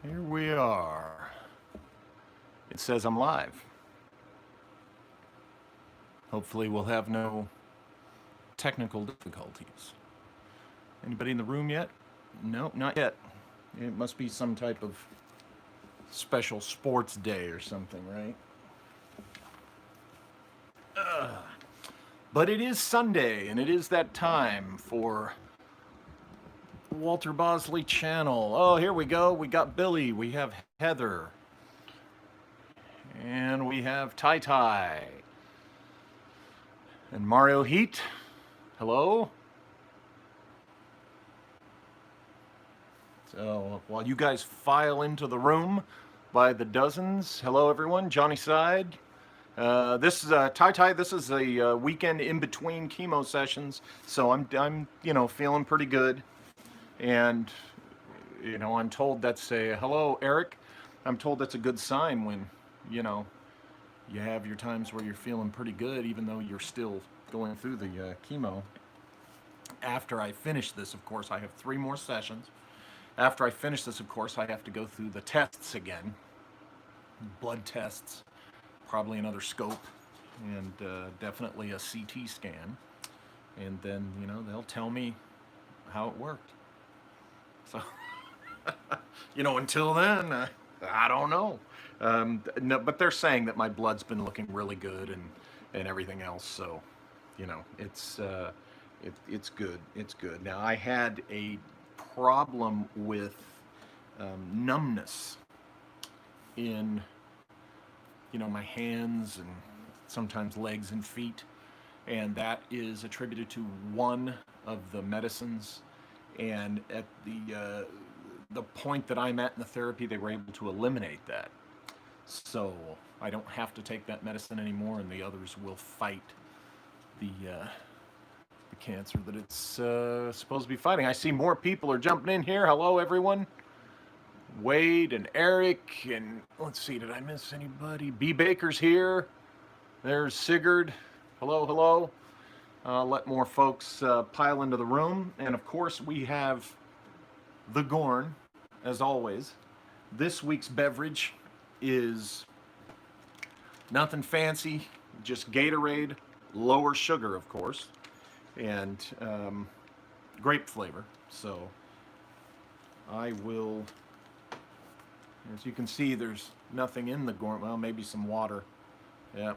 Here we are. It says I'm live. Hopefully we'll have no technical difficulties. Anybody in the room yet? No, not yet. It must be some type of special sports day or something, right? But it is Sunday, and it is that time for Walter Bosley Channel. Oh, here we go. We got Billy. We have Heather. And we have Tai Tai. And Mario Heat. Hello. So while you guys file into the room by the dozens, hello everyone. Johnny Side. This is Tai Tai. This is a weekend in between chemo sessions, so I'm feeling pretty good, and I'm told that's a hello Eric. I'm told that's a good sign when you have your times where you're feeling pretty good, even though you're still going through the chemo. After I finish this, of course, I have 3 more sessions. After I finish this, of course, I have to go through the tests again, blood tests, probably another scope, and definitely a CT scan. And then, they'll tell me how it worked. So, until then, I don't know. No, but they're saying that my blood's been looking really good and everything else. So, it's it's good. It's good. Now, I had a problem with numbness in my hands and sometimes legs and feet, and that is attributed to one of the medicines. And at the point that I'm at in the therapy, they were able to eliminate that, so I don't have to take that medicine anymore, and the others will fight the cancer that it's supposed to be fighting. I see more people are jumping in here. Hello, everyone. Wade and Eric, and let's see, did I miss anybody? B. Baker's here. There's Sigurd. Hello, hello. Let more folks pile into the room. And of course, we have the Gorn, as always. This week's beverage is nothing fancy, just Gatorade, lower sugar, of course, and grape flavor. So I will, as you can see, there's nothing in the Gorn. Well, maybe some water. Yeah.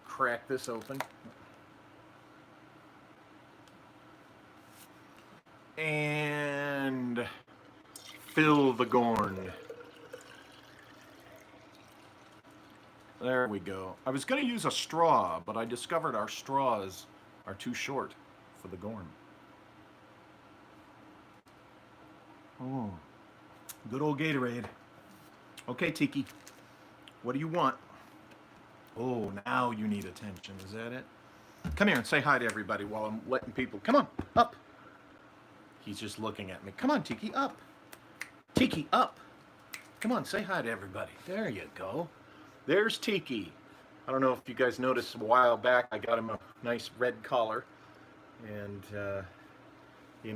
Crack this open. And fill the Gorn. There we go. I was going to use a straw, but I discovered our straws are too short for the Gorn. Oh, good old Gatorade. Okay, Tiki, what do you want? Oh, now you need attention. Is that it? Come here and say hi to everybody while I'm letting people. Come on, up. He's just looking at me. Come on, Tiki, up. Tiki, up. Come on, say hi to everybody. There you go. There's Tiki. I don't know if you guys noticed a while back, I got him a nice red collar. And,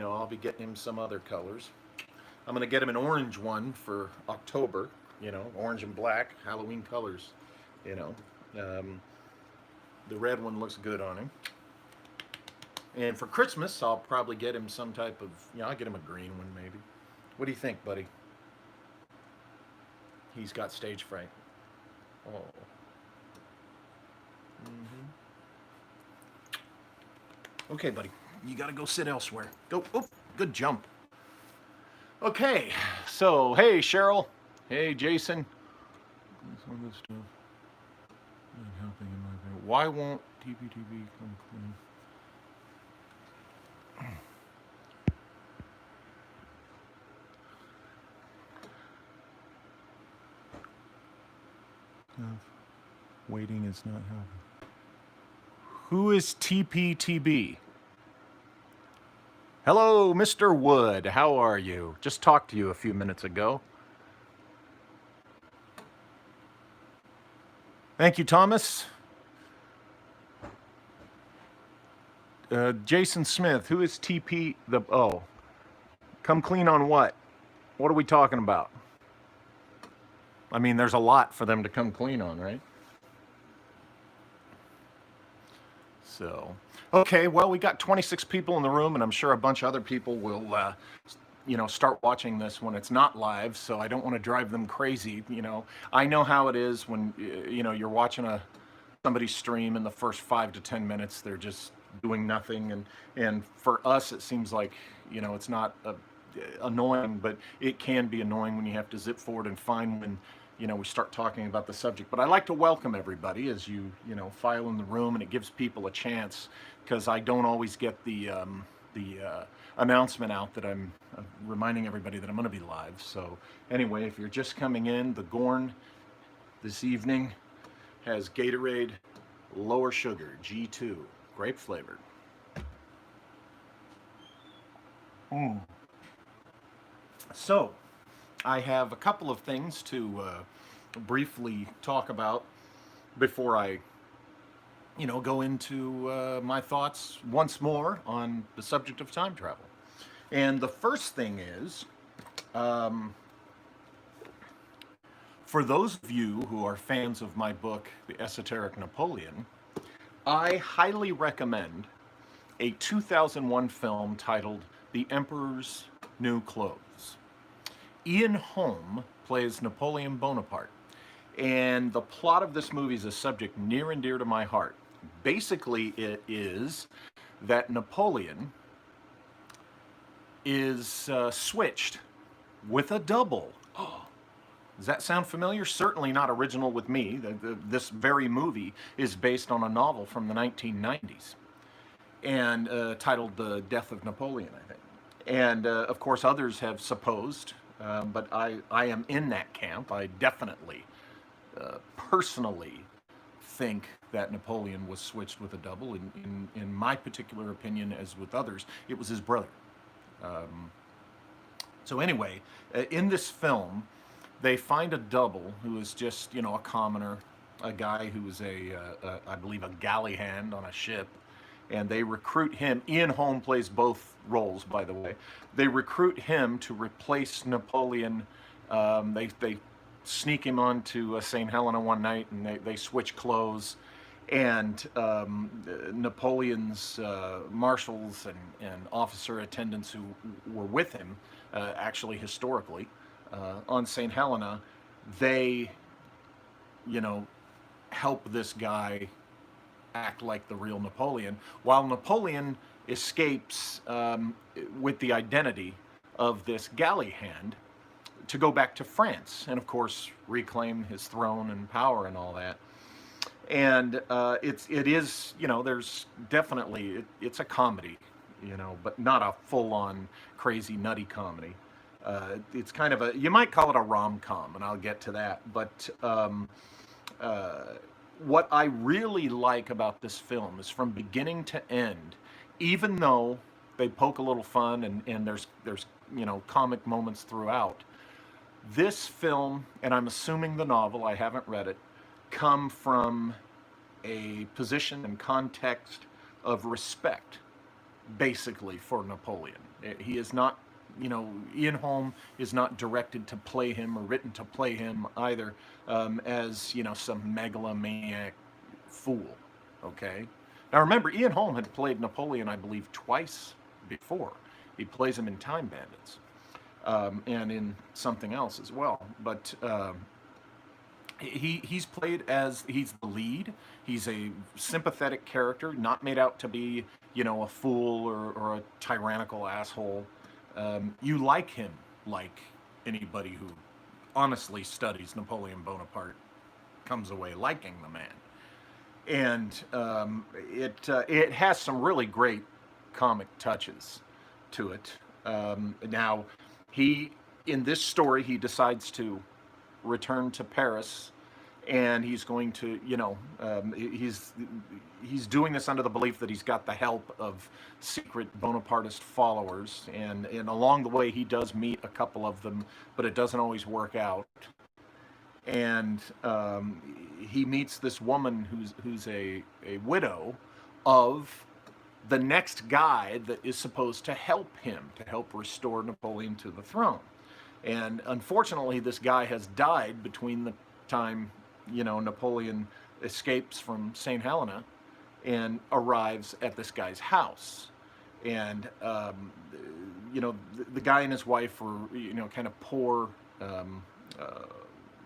I'll be getting him some other colors. I'm going to get him an orange one for October. Orange and black, Halloween colors. The red one looks good on him. And for Christmas, I'll probably get him some type of, I'll get him a green one maybe. What do you think, buddy? He's got stage fright. Oh. Okay, buddy. You got to go sit elsewhere. Go. Oh, good jump. Okay. So, hey, Cheryl. Hey, Jason. Some of this stuff not helping in my opinion. Why won't TPTV come clean? Waiting is not helping. Who is TPTB? Hello, Mr. Wood. How are you? Just talked to you a few minutes ago. Thank you, Thomas. Jason Smith. Who is TP? Come clean on what? What are we talking about? I mean, there's a lot for them to come clean on, right? So, okay, well, we got 26 people in the room, and I'm sure a bunch of other people will, start watching this when it's not live. So I don't want to drive them crazy. I know how it is when you're watching somebody's stream in the first 5 to 10 minutes, they're just doing nothing, and for us, it seems like it's not annoying, but it can be annoying when you have to zip forward and find when we start talking about the subject. But I like to welcome everybody as you file in the room, and it gives people a chance, because I don't always get the announcement out that I'm reminding everybody that I'm going to be live. So anyway, if you're just coming in, the Gorn this evening has Gatorade lower sugar G2 grape flavored. So I have a couple of things to briefly talk about before I go into my thoughts once more on the subject of time travel. And the first thing is, for those of you who are fans of my book, The Esoteric Napoleon, I highly recommend a 2001 film titled The Emperor's New Clothes. Ian Holm plays Napoleon Bonaparte, and the plot of this movie is a subject near and dear to my heart. Basically, it is that Napoleon is switched with a double. Does that sound familiar? Certainly not original with me. This very movie is based on a novel from the 1990s, and titled The Death of Napoleon, I think. And of course, others have supposed, but I am in that camp. I definitely, personally, think that Napoleon was switched with a double. In my particular opinion, as with others, it was his brother. So anyway, in this film, they find a double who is just, a commoner, a guy who is I believe, a galley hand on a ship, and they recruit him. Ian Holm plays both roles, by the way. They recruit him to replace Napoleon. They sneak him onto St. Helena one night, and they switch clothes. And Napoleon's marshals and officer attendants who were with him, actually historically, on St. Helena, they, help this guy act like the real Napoleon, while Napoleon escapes with the identity of this galley hand to go back to France and, of course, reclaim his throne and power and all that. And it is, there's definitely, it's a comedy, but not a full-on crazy nutty comedy. It's kind of you might call it a rom-com, and I'll get to that. But what I really like about this film is from beginning to end, even though they poke a little fun and there's comic moments throughout, this film, and I'm assuming the novel, I haven't read it, come from a position and context of respect, basically, for Napoleon. He is not, Ian Holm is not directed to play him or written to play him either, as, some megalomaniac fool, okay? Now remember, Ian Holm had played Napoleon, I believe, twice before. He plays him in Time Bandits, and in something else as well. But he's played as, he's the lead. He's a sympathetic character, not made out to be, a fool or a tyrannical asshole. You like him, like anybody who honestly studies Napoleon Bonaparte comes away liking the man. And it has some really great comic touches to it. Now, in this story, he decides to return to Paris, and he's going to, he's doing this under the belief that he's got the help of secret Bonapartist followers, and along the way he does meet a couple of them, but it doesn't always work out. And he meets this woman who's a widow of the next guy that is supposed to help him, to help restore Napoleon to the throne. And unfortunately, this guy has died between the time, Napoleon escapes from St. Helena and arrives at this guy's house. And, the guy and his wife were, kind of poor uh,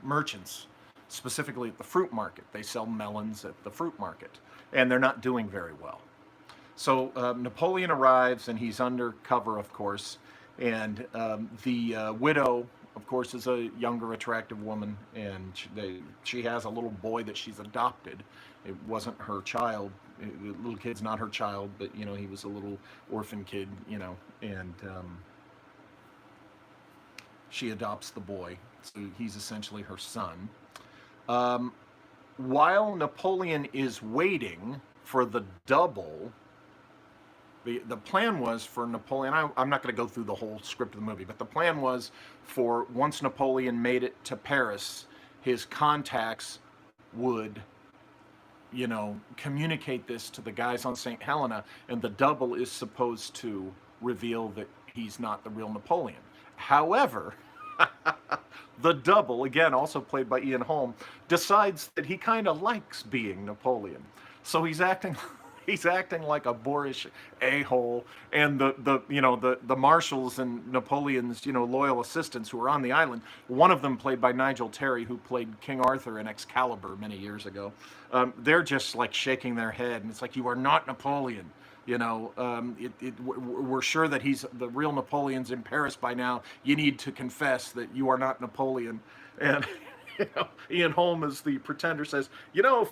merchants, specifically at the fruit market. They sell melons at the fruit market, and they're not doing very well. So Napoleon arrives, and he's undercover, of course. And the widow, of course, is a younger, attractive woman, and she has a little boy that she's adopted. It wasn't her child. The little kid's not her child, but he was a little orphan kid, and she adopts the boy. So he's essentially her son. While Napoleon is waiting for the double, the plan was for Napoleon, I'm not going to go through the whole script of the movie, but the plan was for once Napoleon made it to Paris, his contacts would, communicate this to the guys on St. Helena, and the double is supposed to reveal that he's not the real Napoleon. However, the double, again, also played by Ian Holm, decides that he kind of likes being Napoleon. So he's acting like a boorish a-hole, and the marshals and Napoleon's loyal assistants who are on the island. One of them, played by Nigel Terry, who played King Arthur in Excalibur many years ago. They're just like shaking their head, and it's like, you are not Napoleon. We're sure that he's the real Napoleon's in Paris by now. You need to confess that you are not Napoleon. And Ian Holm, as the pretender, says,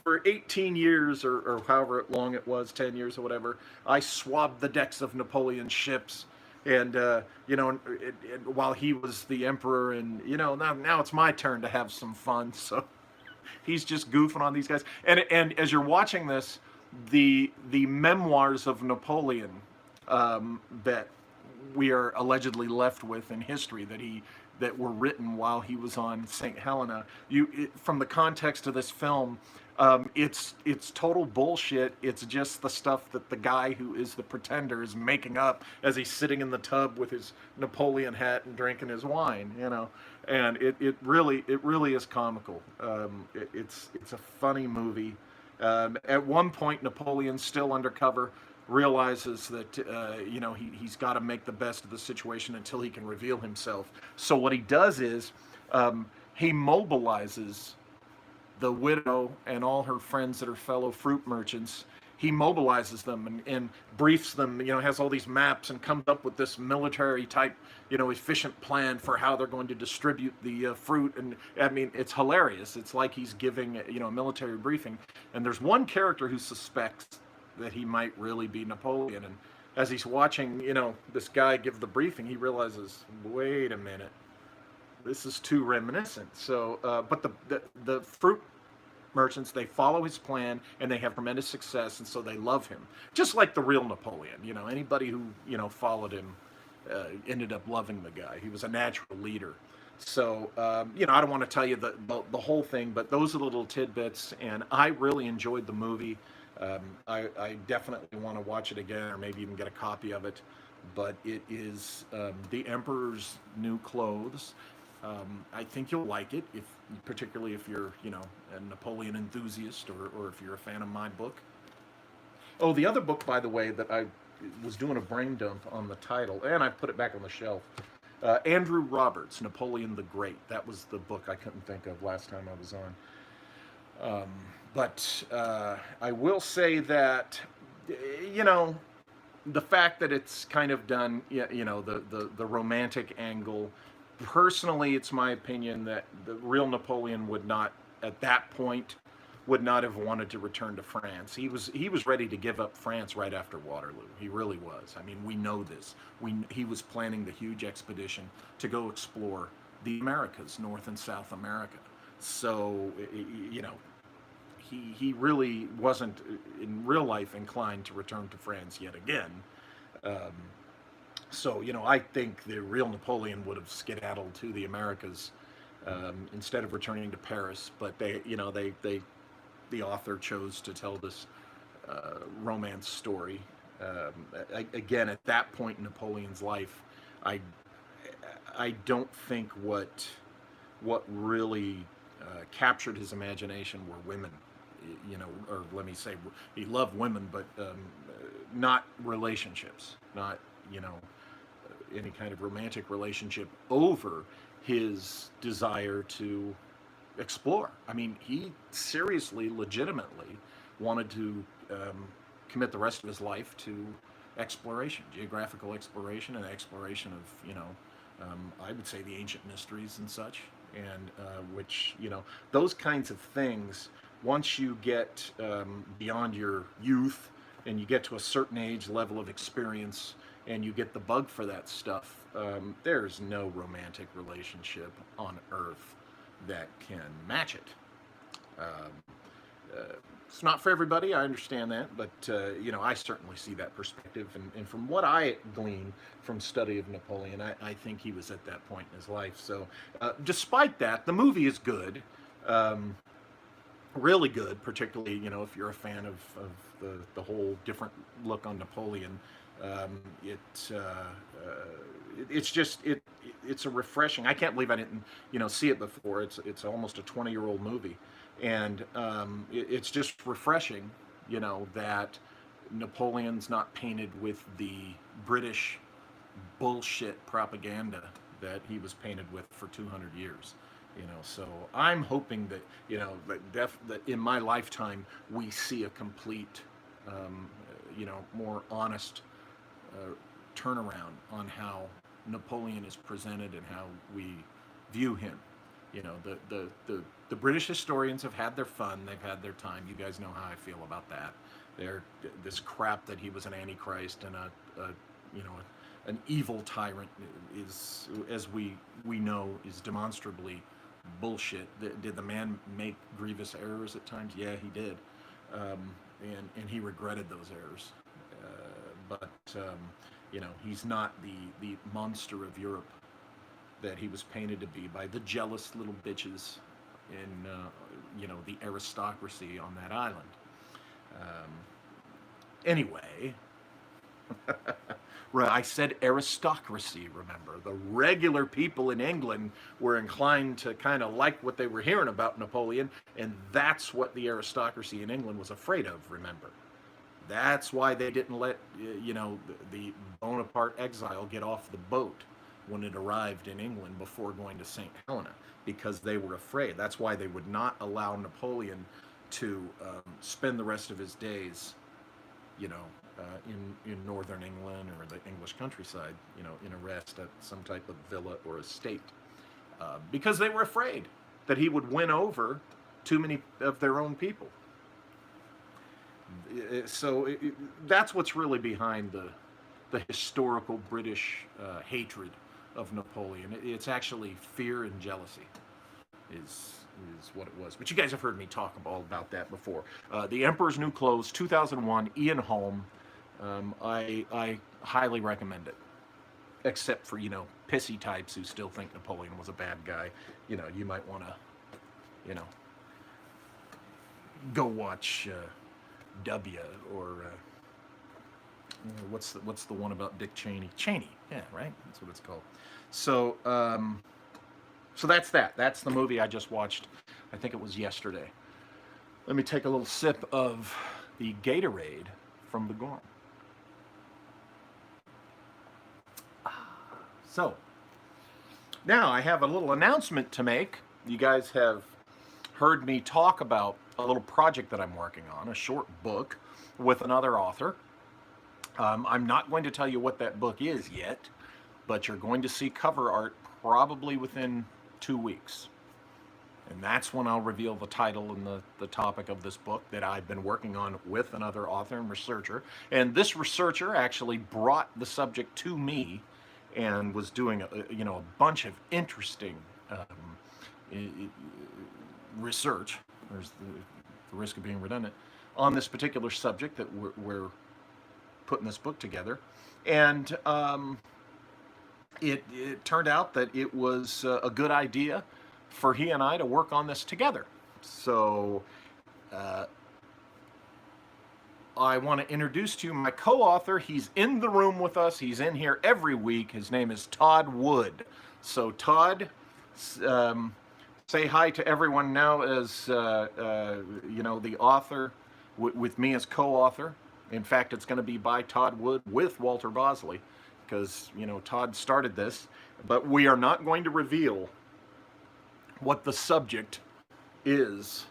for 18 years or however long it was, 10 years or whatever, I swabbed the decks of Napoleon's ships. And, while he was the emperor, and, now it's my turn to have some fun. So he's just goofing on these guys. And as you're watching this, the memoirs of Napoleon that we are allegedly left with in history that were written while he was on St. Helena, from the context of this film, it's total bullshit. It's just the stuff that the guy who is the pretender is making up as he's sitting in the tub with his Napoleon hat and drinking his wine, and it really is comical. It's a funny movie. At one point, Napoleon, still undercover, realizes that he's got to make the best of the situation until he can reveal himself. So what he does is he mobilizes the widow and all her friends that are fellow fruit merchants. He mobilizes them and briefs them, has all these maps and comes up with this military type, efficient plan for how they're going to distribute the fruit. And I mean, it's hilarious. It's like he's giving, a military briefing. And there's one character who suspects that he might really be Napoleon. And as he's watching, this guy give the briefing, he realizes, wait a minute, this is too reminiscent. So, but the fruit merchants, they follow his plan, and they have tremendous success, and so they love him, just like the real Napoleon. Anybody who followed him ended up loving the guy. He was a natural leader. So I don't want to tell you the whole thing, but those are the little tidbits, and I really enjoyed the movie. I definitely want to watch it again, or maybe even get a copy of it. But it is The Emperor's New Clothes. I think you'll like it, particularly if you're, a Napoleon enthusiast, or if you're a fan of my book. Oh, the other book, by the way, that I was doing a brain dump on the title, and I put it back on the shelf. Andrew Roberts, Napoleon the Great. That was the book I couldn't think of last time I was on. But I will say that, the fact that it's kind of done, the romantic angle. Personally, it's my opinion that the real Napoleon would not, at that point, would not have wanted to return to France. He was ready to give up France right after Waterloo. He really was. I mean, we know this. He was planning the huge expedition to go explore the Americas, North and South America. So, he really wasn't in real life inclined to return to France yet again. So, I think the real Napoleon would have skedaddled to the Americas instead of returning to Paris. But the author chose to tell this romance story Again, at that point in Napoleon's life, I I don't think what really captured his imagination were women. You know, or let me say, he loved women, but not relationships, not, you know, any kind of romantic relationship over his desire to explore. I mean, he seriously, legitimately wanted to commit the rest of his life to exploration, geographical exploration, and exploration of, you know, I would say the ancient mysteries and such, and which, you know, those kinds of things. Once you get beyond your youth and you get to a certain age, level of experience, and you get the bug for that stuff, there's no romantic relationship on Earth that can match it. Um, it's not for everybody, I understand that, but you know, I certainly see that perspective, and from what I glean from study of Napoleon, I think he was at that point in his life. So, despite that, the movie is good. Um, Really good, particularly, you know, if you're a fan of the whole different look on Napoleon. Um, it, it's just it's a refreshing. I can't believe I didn't, you know, see it before. It's almost a 20-year-old movie, and it's just refreshing, you know, that Napoleon's not painted with the British bullshit propaganda that he was painted with for 200 years. You know, so I'm hoping that, you know, that in my lifetime we see a complete, you know, more honest uh, turnaround on how Napoleon is presented and how we view him. You know, the British historians have had their fun, they've had their time. You guys know how I feel about that. They're this crap that he was an antichrist and a you know, an evil tyrant is, as we know, is demonstrably bullshit. Did the man make grievous errors at times? Yeah, he did, and he regretted those errors. But you know, he's not the monster of Europe that he was painted to be by the jealous little bitches in you know, the aristocracy on that island. Um, anyway, right, I said aristocracy, remember. The regular people in England were inclined to kind of like what they were hearing about Napoleon, and that's what the aristocracy in England was afraid of, remember. That's why they didn't let, you know, the Bonaparte exile get off the boat when it arrived in England before going to St. Helena, because they were afraid. That's why they would not allow Napoleon to spend the rest of his days, you know, in northern England or the English countryside, you know, in a rest at some type of villa or estate, because they were afraid that he would win over too many of their own people. So that's what's really behind the historical British hatred of Napoleon. It's actually fear and jealousy is is what it was. But you guys have heard me talk all about that before. The Emperor's New Clothes, 2001, Ian Holm. I highly recommend it, except for, you know, pissy types who still think Napoleon was a bad guy. You know, you might want to, you know, go watch W or what's the one about Dick Cheney? Cheney, yeah, right. That's what it's called. So so that's that. That's the movie I just watched. I think it was yesterday. Let me take a little sip of the Gatorade from the Gorm. So now I have a little announcement to make. You guys have heard me talk about a little project that I'm working on, a short book with another author. I'm not going to tell you what that book is yet, but you're going to see cover art probably within 2 weeks. And that's when I'll reveal the title and the topic of this book that I've been working on with another author and researcher. And this researcher actually brought the subject to me and was doing a bunch of interesting research. There's the risk of being redundant on this particular subject that we're putting this book together. And it turned out that it was a good idea for he and I to work on this together. So I want to introduce to you my co-author. He's in the room with us. He's in here every week. His name is Todd Wood. So Todd, um, say hi to everyone now as the author with me as co-author. In fact, it's going to be by Todd Wood with Walter Bosley because Todd started this. But we are not going to reveal what the subject is.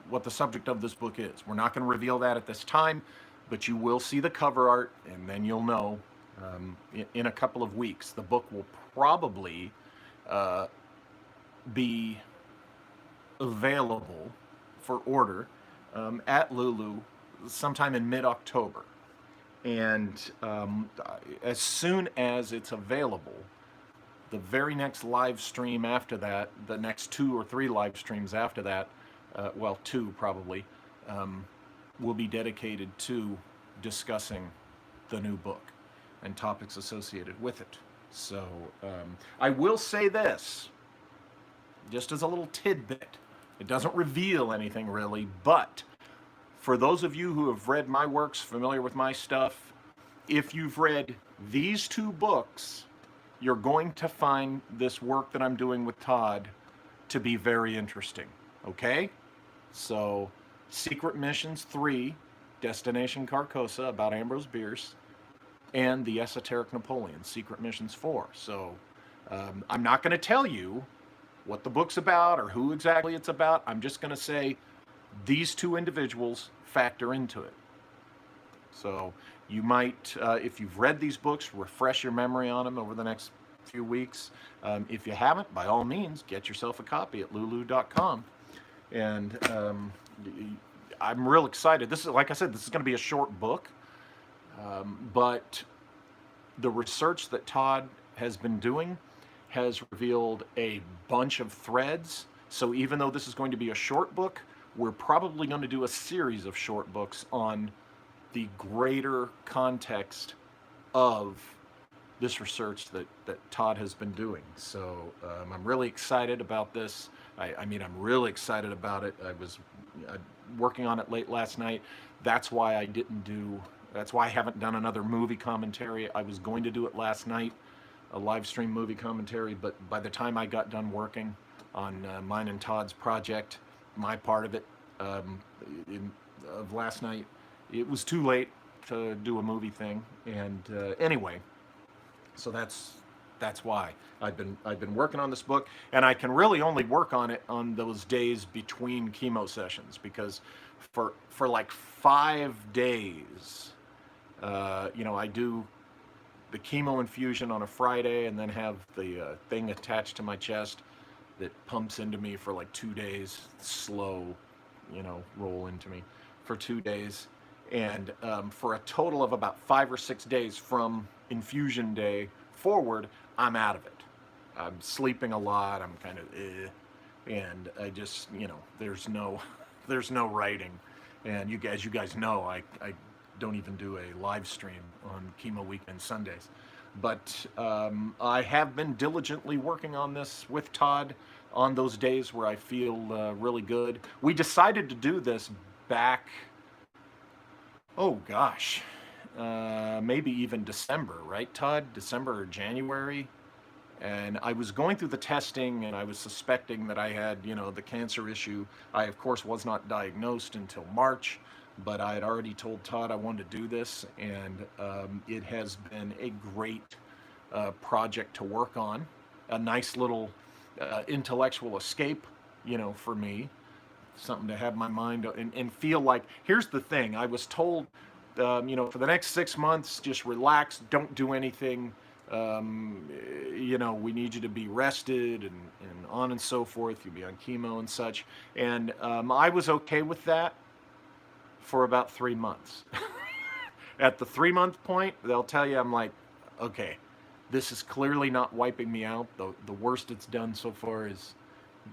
What the subject of this book is. We're not going to reveal that at this time, but you will see the cover art, and then you'll know in a couple of weeks. The book will probably be available for order at Lulu sometime in mid-October. And as soon as it's available, the very next live stream after that, the next 2 or 3 live streams after that, well, 2 probably, will be dedicated to discussing the new book and topics associated with it. So I will say this, just as a little tidbit. It doesn't reveal anything really, but for those of you who have read my works, familiar with my stuff, if you've read these 2 books, you're going to find this work that I'm doing with Todd to be very interesting. Okay? So, Secret Missions 3, Destination Carcosa, about Ambrose Bierce, and The Esoteric Napoleon, Secret Missions 4. So, I'm not going to tell you what the book's about or who exactly it's about. I'm just going to say these 2 individuals factor into it. So, you might, if you've read these books, refresh your memory on them over the next few weeks. If you haven't, by all means, get yourself a copy at lulu.com. And I'm real excited. This is, like I said, this is going to be a short book, but the research that Todd has been doing has revealed a bunch of threads. So even though this is going to be a short book, we're probably going to do a series of short books on the greater context of this research that Todd has been doing. So I'm really excited about this. I'm really excited about it. I was working on it late last night. That's why I haven't done another movie commentary. I was going to do it last night, a live stream movie commentary, but by the time I got done working on mine and Todd's project, my part of it, of last night, it was too late to do a movie thing. And anyway, so that's why I've been working on this book, and I can really only work on it on those days between chemo sessions, because for like 5 days, I do the chemo infusion on a Friday, and then have the thing attached to my chest that pumps into me for like 2 days, slow, roll into me for 2 days, and for a total of about 5 or 6 days from infusion day forward, I'm out of it. I'm sleeping a lot. I'm kind of and I just, there's no writing. And you guys know, I don't even do a live stream on chemo weekend Sundays. But I have been diligently working on this with Todd on those days where I feel really good. We decided to do this back, oh gosh, maybe even December, right, Todd? December or January. And I was going through the testing, and I was suspecting that I had, the cancer issue. I, of course, was not diagnosed until March, but I had already told Todd I wanted to do this, and it has been a great project to work on. A nice little intellectual escape, for me. Something to have my mind and feel like, here's the thing, I was told, for the next 6 months, just relax, don't do anything. We need you to be rested and on and so forth. You'll be on chemo and such. And I was okay with that for about 3 months. At the 3-month point, they'll tell you, I'm like, okay, this is clearly not wiping me out. The worst it's done so far is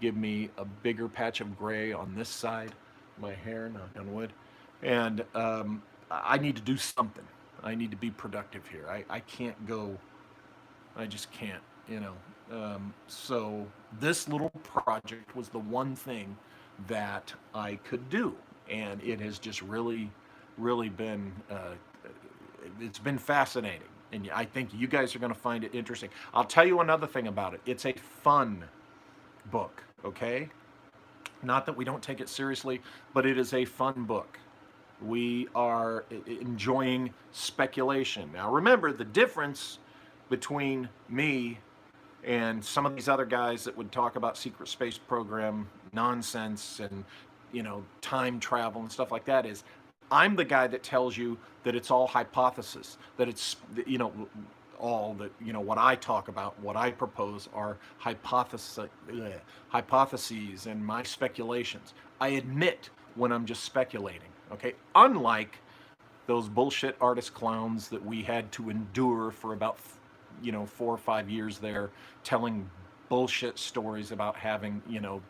give me a bigger patch of gray on this side, my hair, knock on wood. And I need to do something. I need to be productive here. I can't go, I just can't, So this little project was the one thing that I could do. and it has just really been it's been fascinating, and I think you guys are going to find it interesting. I'll tell you another thing about it. It's a fun book, okay? Not that we don't take it seriously, but it is a fun book. We are enjoying speculation. Now, remember the difference between me and some of these other guys that would talk about secret space program nonsense and time travel and stuff like that is I'm the guy that tells you that it's all hypothesis, that it's all that what I talk about, what I propose are hypotheses and my speculations. I admit when I'm just speculating. Okay, unlike those bullshit artist clowns that we had to endure for about 4 or 5 years there, telling bullshit stories about having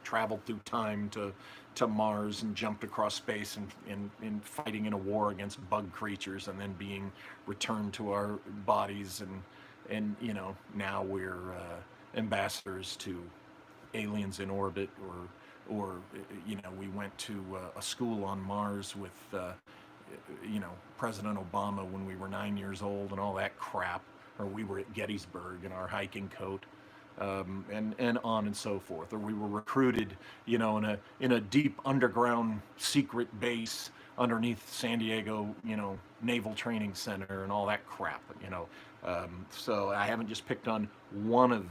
traveled through time to Mars and jumped across space and fighting in a war against bug creatures and then being returned to our bodies and now we're ambassadors to aliens in orbit or we went to a school on Mars with President Obama when we were 9 years old and all that crap, or we were at Gettysburg in our hiking coat, and on and so forth, or we were recruited, in a deep underground secret base underneath San Diego, Naval Training Center and all that crap, So I haven't just picked on one of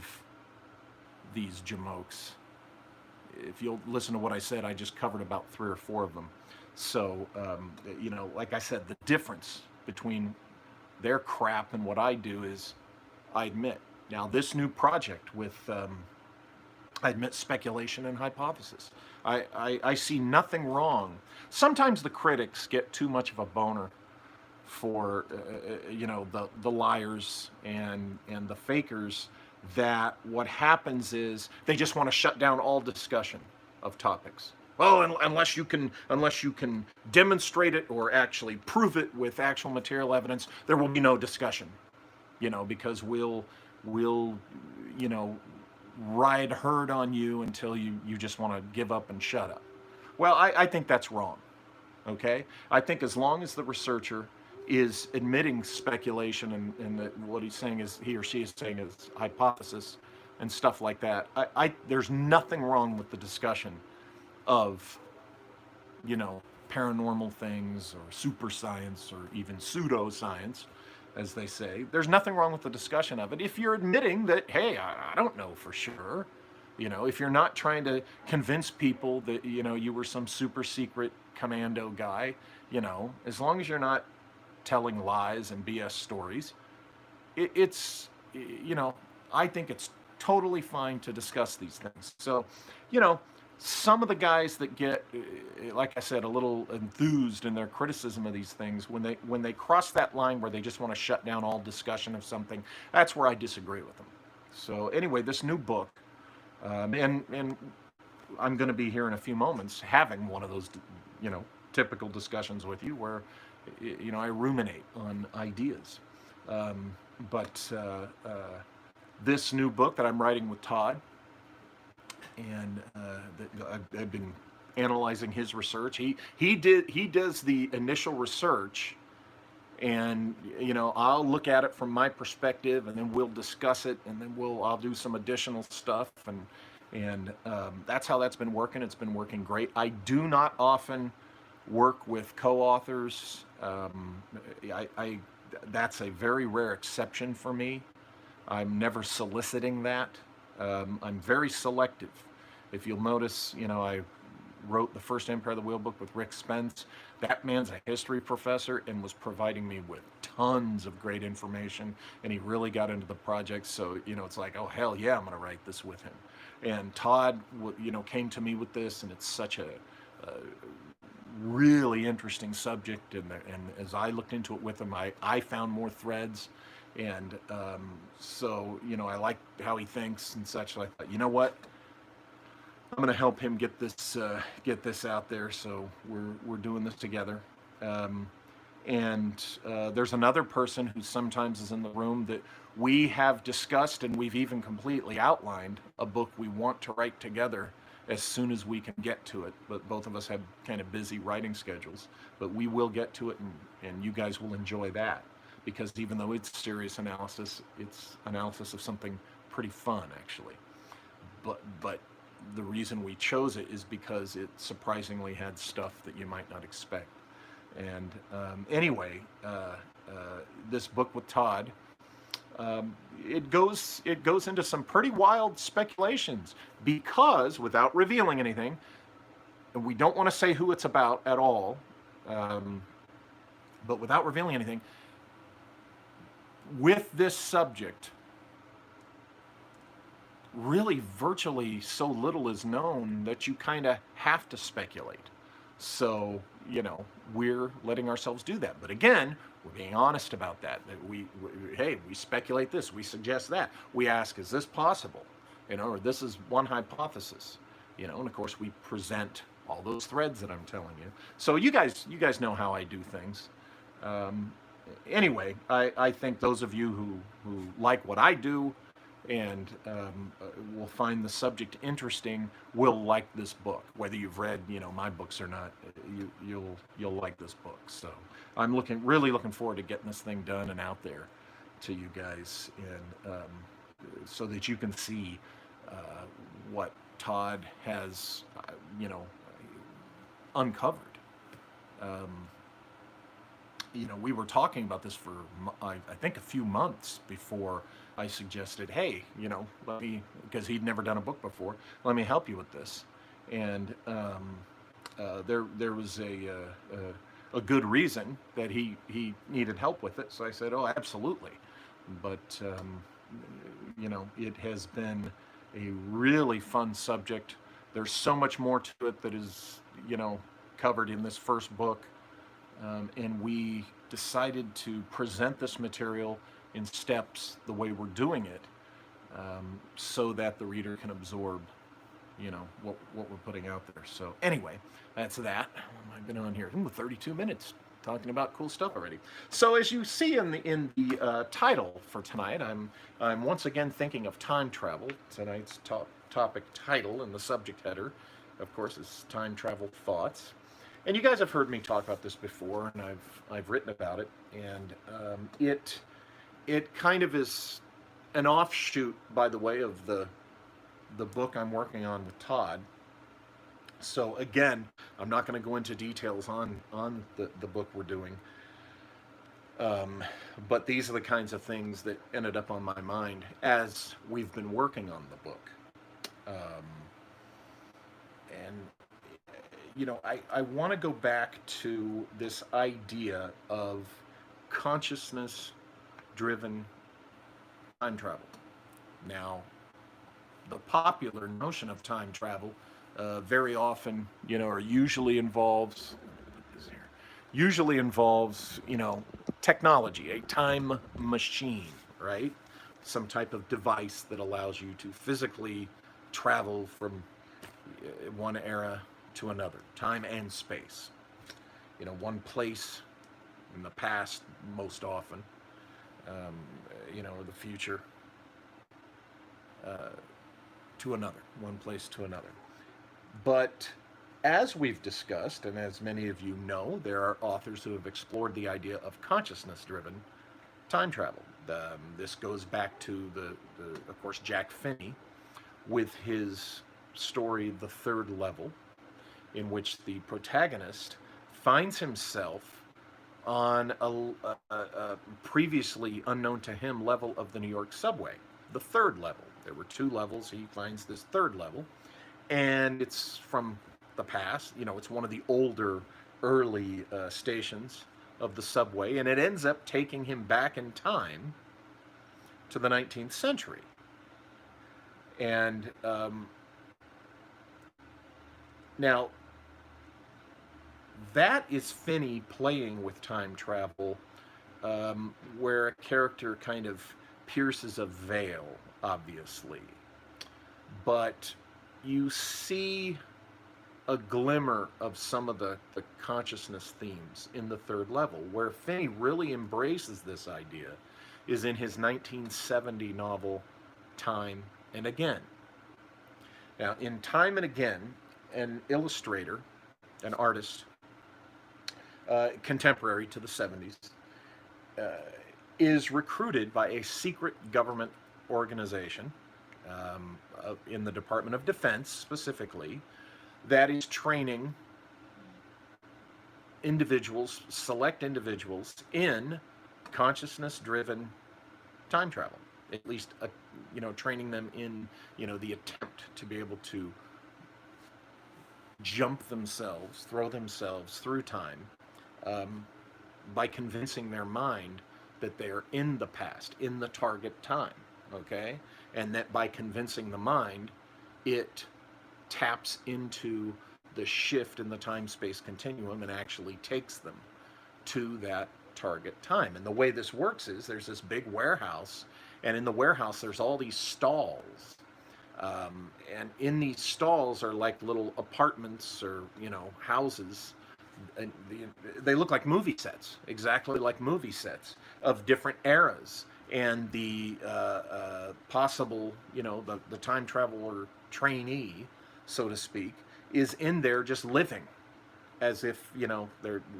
these jamokes. If you'll listen to what I said, I just covered about 3 or 4 of them. So, like I said, the difference between their crap and what I do is I admit. Now, this new project with, I admit, speculation and hypothesis. I see nothing wrong. Sometimes the critics get too much of a boner for, the liars and the fakers, that what happens is they just want to shut down all discussion of topics. Well, unless you can demonstrate it or actually prove it with actual material evidence, there will be no discussion. Because we'll ride herd on you until you just want to give up and shut up. Well, I think that's wrong. Okay, I think as long as the researcher is admitting speculation and that what he or she is saying is hypothesis and stuff like that, there's nothing wrong with the discussion of paranormal things or super science or even pseudoscience, as they say. There's nothing wrong with the discussion of it if you're admitting that, hey, I don't know for sure. If you're not trying to convince people that you were some super secret commando guy, as long as you're not telling lies and BS stories, it's I think it's totally fine to discuss these things. So, some of the guys that get, like I said, a little enthused in their criticism of these things, when they cross that line where they just want to shut down all discussion of something, that's where I disagree with them. So anyway, this new book, and I'm going to be here in a few moments having one of those, typical discussions with you where, I ruminate on ideas. But this new book that I'm writing with Todd, and I've been analyzing his research. He does the initial research, and I'll look at it from my perspective, and then we'll discuss it, and then I'll do some additional stuff, and that's how that's been working. It's been working great. I do not often work with co-authors. That's a very rare exception for me. I'm never soliciting that. I'm very selective. If you'll notice, I wrote the first Empire of the Wheel book with Rick Spence. That man's a history professor and was providing me with tons of great information, and he really got into the project. So, it's like, oh, hell yeah, I'm going to write this with him. And Todd, came to me with this, and it's such a really interesting subject. And as I looked into it with him, I found more threads. And so, I like how he thinks and such. Like, you know what? I'm going to help him get this out there. So we're doing this together. And there's another person who sometimes is in the room that we have discussed, and we've even completely outlined a book we want to write together. as soon as we can get to it. But both of us have kind of busy writing schedules. But we will get to it, and you guys will enjoy that. Because even though it's serious analysis, it's analysis of something pretty fun, actually. But the reason we chose it is because it surprisingly had stuff that you might not expect. And anyway, this book with Todd, it goes into some pretty wild speculations because, without revealing anything, and we don't want to say who it's about at all, but without revealing anything, with this subject, really virtually so little is known that you kind of have to speculate. So, we're letting ourselves do that. But again, we're being honest about that. That hey, we speculate this, we suggest that. We ask, is this possible? Or this is one hypothesis. And of course we present all those threads that I'm telling you. So you guys know how I do things. Anyway, I think those of you who like what I do and will find the subject interesting will like this book. Whether you've read my books or not, you'll like this book. So I'm really looking forward to getting this thing done and out there to you guys, and so that you can see what Todd has uncovered. We were talking about this for, I think, a few months before I suggested, hey, let me, because he'd never done a book before, let me help you with this. And there was a good reason that he needed help with it. So I said, oh, absolutely. But, it has been a really fun subject. There's so much more to it that is, covered in this first book. And we decided to present this material in steps the way we're doing it, so that the reader can absorb, what we're putting out there. So anyway, that's that. I've been on here 32 minutes talking about cool stuff already. So as you see in the title for tonight, I'm once again thinking of time travel. Tonight's topic title and the subject header, of course, is time travel thoughts. And you guys have heard me talk about this before, and I've written about it, and it kind of is an offshoot, by the way, of the book I'm working on with Todd. So again, I'm not going to go into details on the book we're doing, but these are the kinds of things that ended up on my mind as we've been working on the book, and I want to go back to this idea of consciousness-driven time travel. Now, the popular notion of time travel very often, or usually involves, technology, a time machine, right? Some type of device that allows you to physically travel from one era to another, time and space. One place in the past, most often, or the future, to another, one place to another. But as we've discussed, and as many of you know, there are authors who have explored the idea of consciousness-driven time travel. This goes back to of course, Jack Finney with his story, The Third Level, in which the protagonist finds himself on a previously unknown to him level of the New York subway, the third level. There were two levels. He finds this third level, and it's from the past. It's one of the older, early stations of the subway, and it ends up taking him back in time to the 19th century. And now, that is Finney playing with time travel, where a character kind of pierces a veil, obviously. But you see a glimmer of some of the consciousness themes in the third level. Where Finney really embraces this idea is in his 1970 novel, Time and Again. Now, in Time and Again, an illustrator, an artist, contemporary to the 70s, uh, is recruited by a secret government organization in the Department of Defense specifically that is training individuals, select individuals, in consciousness-driven time travel. At least, training them in, the attempt to be able to jump themselves, throw themselves through time, um, by convincing their mind that they're in the past, in the target time, okay? And that by convincing the mind, it taps into the shift in the time-space continuum and actually takes them to that target time. And the way this works is there's this big warehouse, and in the warehouse there's all these stalls. And in these stalls are like little apartments or, houses. And they look like movie sets, exactly like movie sets of different eras. And the possible, the time traveler trainee, so to speak, is in there just living as if,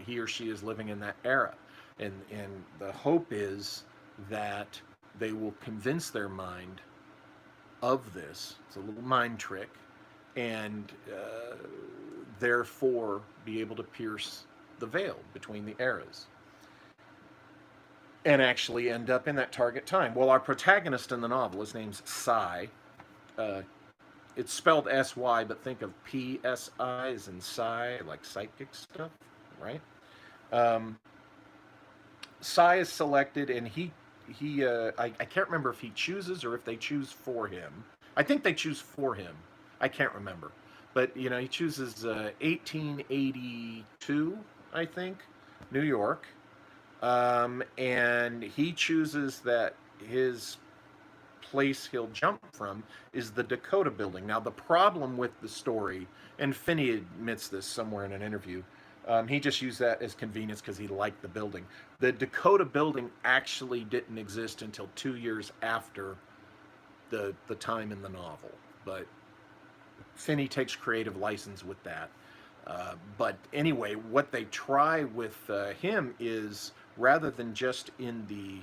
he or she is living in that era. And the hope is that they will convince their mind of this. It's a little mind trick, and therefore be able to pierce the veil between the eras and actually end up in that target time. Well, our protagonist in the novel, his name's Psy. Uh, it's spelled S-Y, but think of P-S-I as in Psy, like psychic stuff, right? Um, Psy is selected, and I can't remember if he chooses or if they choose for him. I think they choose for him. I can't remember. But, he chooses 1882, I think, New York. And he chooses that his place he'll jump from is the Dakota building. Now, the problem with the story, and Finney admits this somewhere in an interview, he just used that as convenience because he liked the building. The Dakota building actually didn't exist until 2 years after the time in the novel. But Finney takes creative license with that. But anyway, what they try with him is, rather than just in the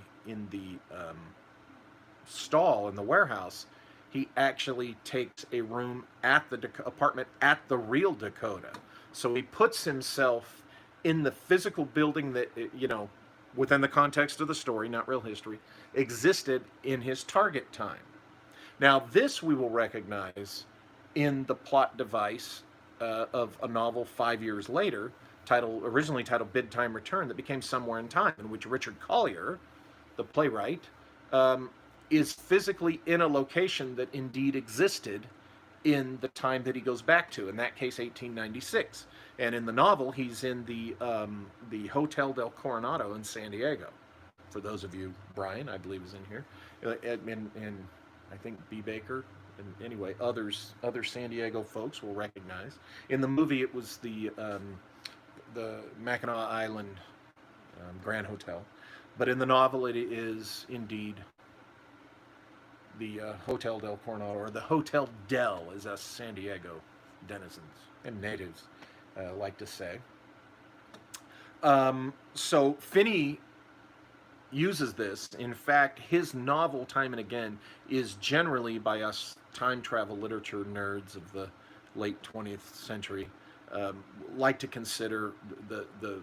stall in the warehouse, he actually takes a room at the apartment at the real Dakota. So he puts himself in the physical building that, within the context of the story, not real history, existed in his target time. Now, this we will recognize in the plot device of a novel 5 years later, originally titled Bid Time Return, that became Somewhere in Time, in which Richard Collier, the playwright, is physically in a location that indeed existed in the time that he goes back to, in that case 1896. And in the novel, he's in the Hotel del Coronado in San Diego. For those of you, Brian, I believe, is in here, and I think B. Baker, and anyway, other San Diego folks will recognize. In the movie, it was the Mackinac Island Grand Hotel, but in the novel, it is indeed the Hotel del Coronado, or the Hotel Del, as us San Diego denizens and natives like to say. So Finney uses this. In fact, his novel, Time and Again, is generally, by us time travel literature nerds of the late 20th century, like to consider the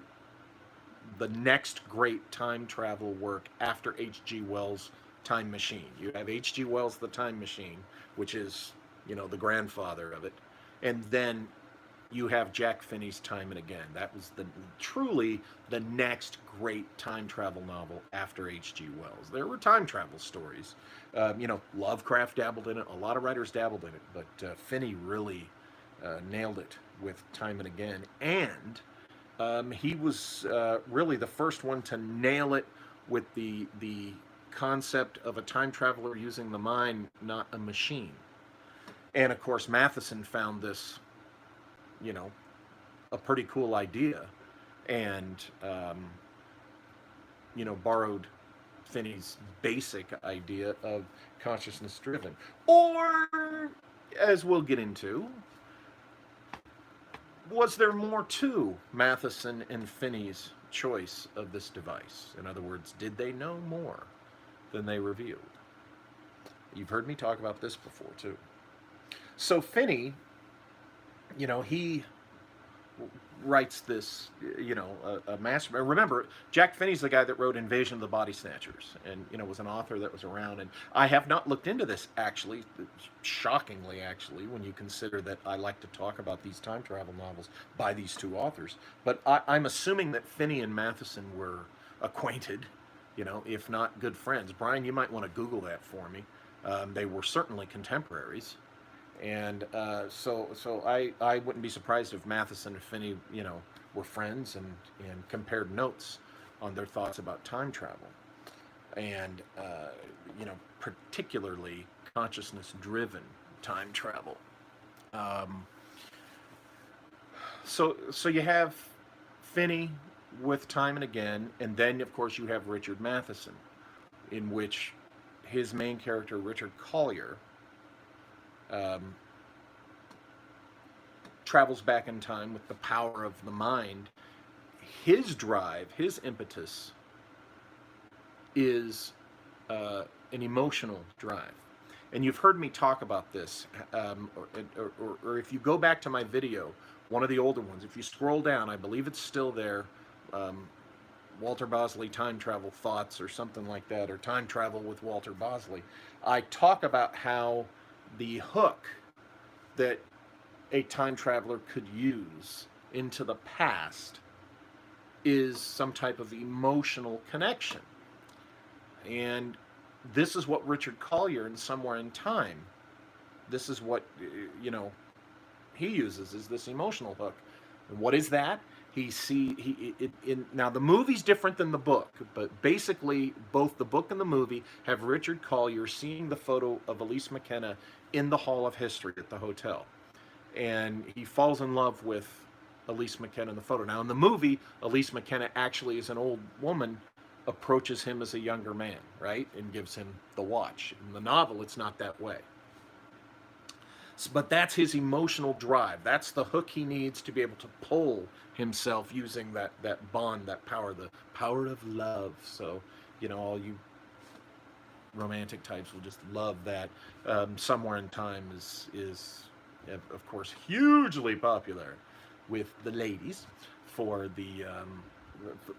next great time travel work after H.G. Wells' Time Machine. You have H.G. Wells' The Time Machine, which is, the grandfather of it, and then you have Jack Finney's Time and Again. That was truly the next great time travel novel after H.G. Wells. There were time travel stories. Lovecraft dabbled in it. A lot of writers dabbled in it, but Finney really nailed it with Time and Again. And he was really the first one to nail it with the concept of a time traveler using the mind, not a machine. And of course, Matheson found this, a pretty cool idea, and borrowed Finney's basic idea of consciousness driven. Or as we'll get into, was there more to Matheson and Finney's choice of this device? In other words, did they know more than they revealed? You've heard me talk about this before, too. So Finney, he writes this, a master. Remember, Jack Finney's the guy that wrote Invasion of the Body Snatchers, and was an author that was around. And I have not looked into this actually, shockingly actually, when you consider that I like to talk about these time travel novels by these two authors. But I'm assuming that Finney and Matheson were acquainted, if not good friends. Brian, you might want to Google that for me. They were certainly contemporaries. And so I wouldn't be surprised if Matheson and Finney, were friends and compared notes on their thoughts about time travel, and particularly consciousness-driven time travel. So you have Finney with Time and Again, and then of course you have Richard Matheson, in which his main character Richard Collier travels back in time with the power of the mind. His drive, his impetus, is an emotional drive. And you've heard me talk about this, or if you go back to my video, one of the older ones, if you scroll down, I believe it's still there, Walter Bosley Time Travel Thoughts or something like that, or Time Travel with Walter Bosley. I talk about how the hook that a time traveler could use into the past is some type of emotional connection. And this is what Richard Collier in Somewhere in Time, this is what, he uses, is this emotional hook. And what is that? Now the movie's different than the book, but basically both the book and the movie have Richard Collier seeing the photo of Elise McKenna in the Hall of History at the hotel. And he falls in love with Elise McKenna in the photo. Now in the movie, Elise McKenna actually is an old woman, approaches him as a younger man, right? And gives him the watch. In the novel, it's not that way. But that's his emotional drive. That's the hook he needs to be able to pull himself using that bond, that power, the power of love. So, all you romantic types will just love that. Somewhere in Time is of course hugely popular with the ladies for the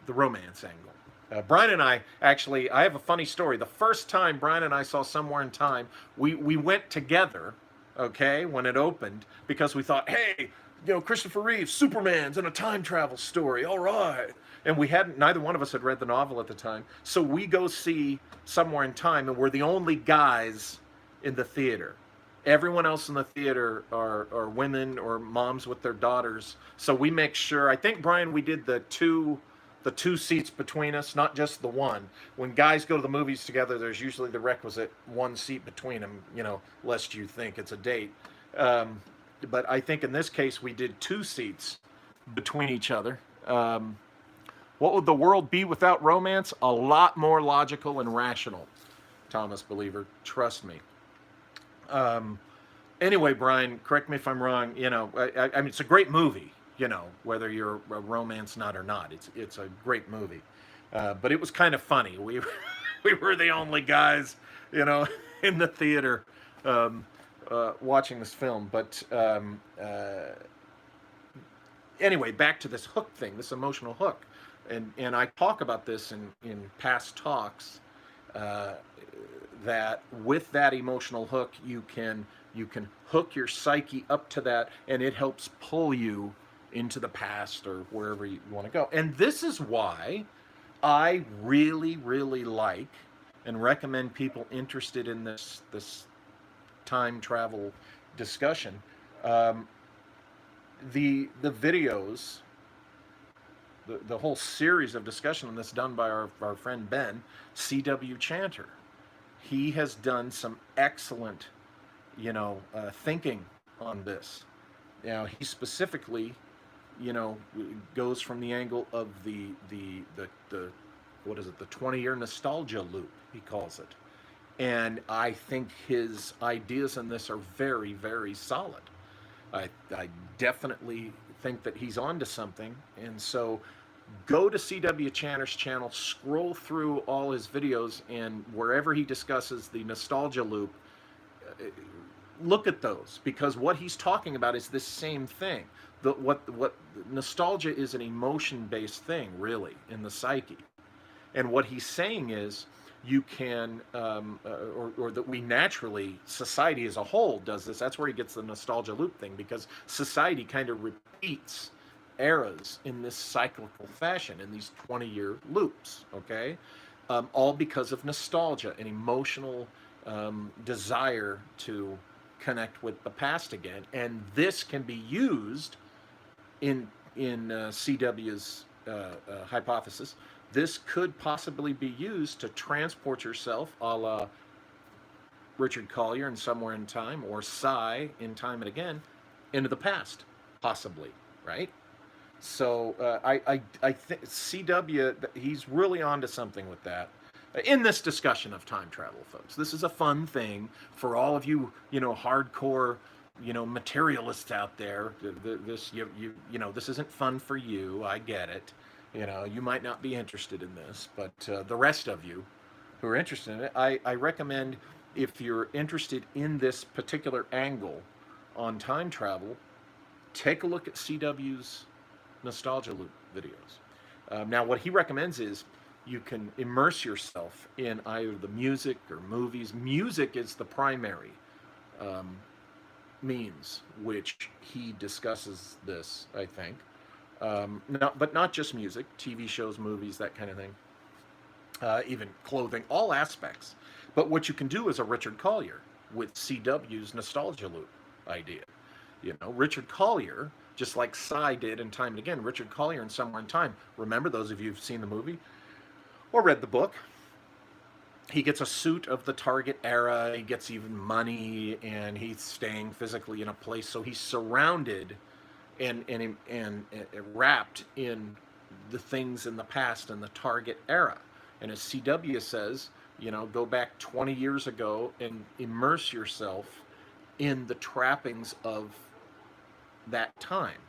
romance angle. Brian and I actually, I have a funny story. The first time Brian and I saw Somewhere in Time, we went together, okay, when it opened, because we thought, hey, Christopher Reeve, Superman's in a time travel story, all right. And neither one of us had read the novel at the time, so we go see Somewhere in Time, and we're the only guys in the theater. Everyone else in the theater are women or moms with their daughters, so we make sure, I think, Brian, we did the two seats between us, not just the one. When guys go to the movies together, there's usually the requisite one seat between them, lest you think it's a date. But I think in this case, we did two seats between each other. What would the world be without romance? A lot more logical and rational, Thomas Believer. Trust me. Anyway, Brian, correct me if I'm wrong. I mean, it's a great movie. Whether you're a romance nut or not, it's a great movie. But it was kind of funny. We were the only guys, in the theater watching this film. But anyway, back to this hook thing, this emotional hook, and I talk about this in past talks. That with that emotional hook, you can hook your psyche up to that, and it helps pull you into the past or wherever you want to go. And this is why I really, really like and recommend people interested in this time travel discussion, the videos, the whole series of discussion on this done by our friend Ben, C.W. Chanter. He has done some excellent, thinking on this. Now, he specifically, goes from the angle of the what is it, the 20-year nostalgia loop, he calls it. And I think his ideas in this are very, very solid. I definitely think that he's onto something. And so go to C.W. Channer's channel, scroll through all his videos, and wherever he discusses the nostalgia loop, look at those, because what he's talking about is this same thing. What nostalgia is, an emotion based thing, really, in the psyche. And what he's saying is, you can, or that we naturally, society as a whole does this. That's where he gets the nostalgia loop thing, because society kind of repeats eras in this cyclical fashion, in these 20-year loops, okay? All because of nostalgia, an emotional desire to connect with the past again. And this can be used in CW's hypothesis. This could possibly be used to transport yourself, a la Richard Collier in Somewhere in Time, or Sci in Time and Again, into the past, possibly, right? So I think CW, he's really onto something with that. In this discussion of time travel, folks, this is a fun thing for all of you, hardcore, materialists out there. This, this isn't fun for you. I get it. You might not be interested in this, but the rest of you who are interested in it, I recommend, if you're interested in this particular angle on time travel, take a look at CW's nostalgia loop videos. Now, what he recommends is you can immerse yourself in either the music or movies. Music is the primary means which he discusses this, I think. But not just music, TV shows, movies, that kind of thing. Even clothing, all aspects. But what you can do is a Richard Collier with CW's nostalgia loop idea. Richard Collier, just like Cy did in Time and Again, Richard Collier in Somewhere in Time. Remember, those of you who've seen the movie or read the book, he gets a suit of the Target era, he gets even money, and he's staying physically in a place. So he's surrounded and wrapped in the things in the past in the Target era. And as CW says, go back 20 years ago and immerse yourself in the trappings of that time.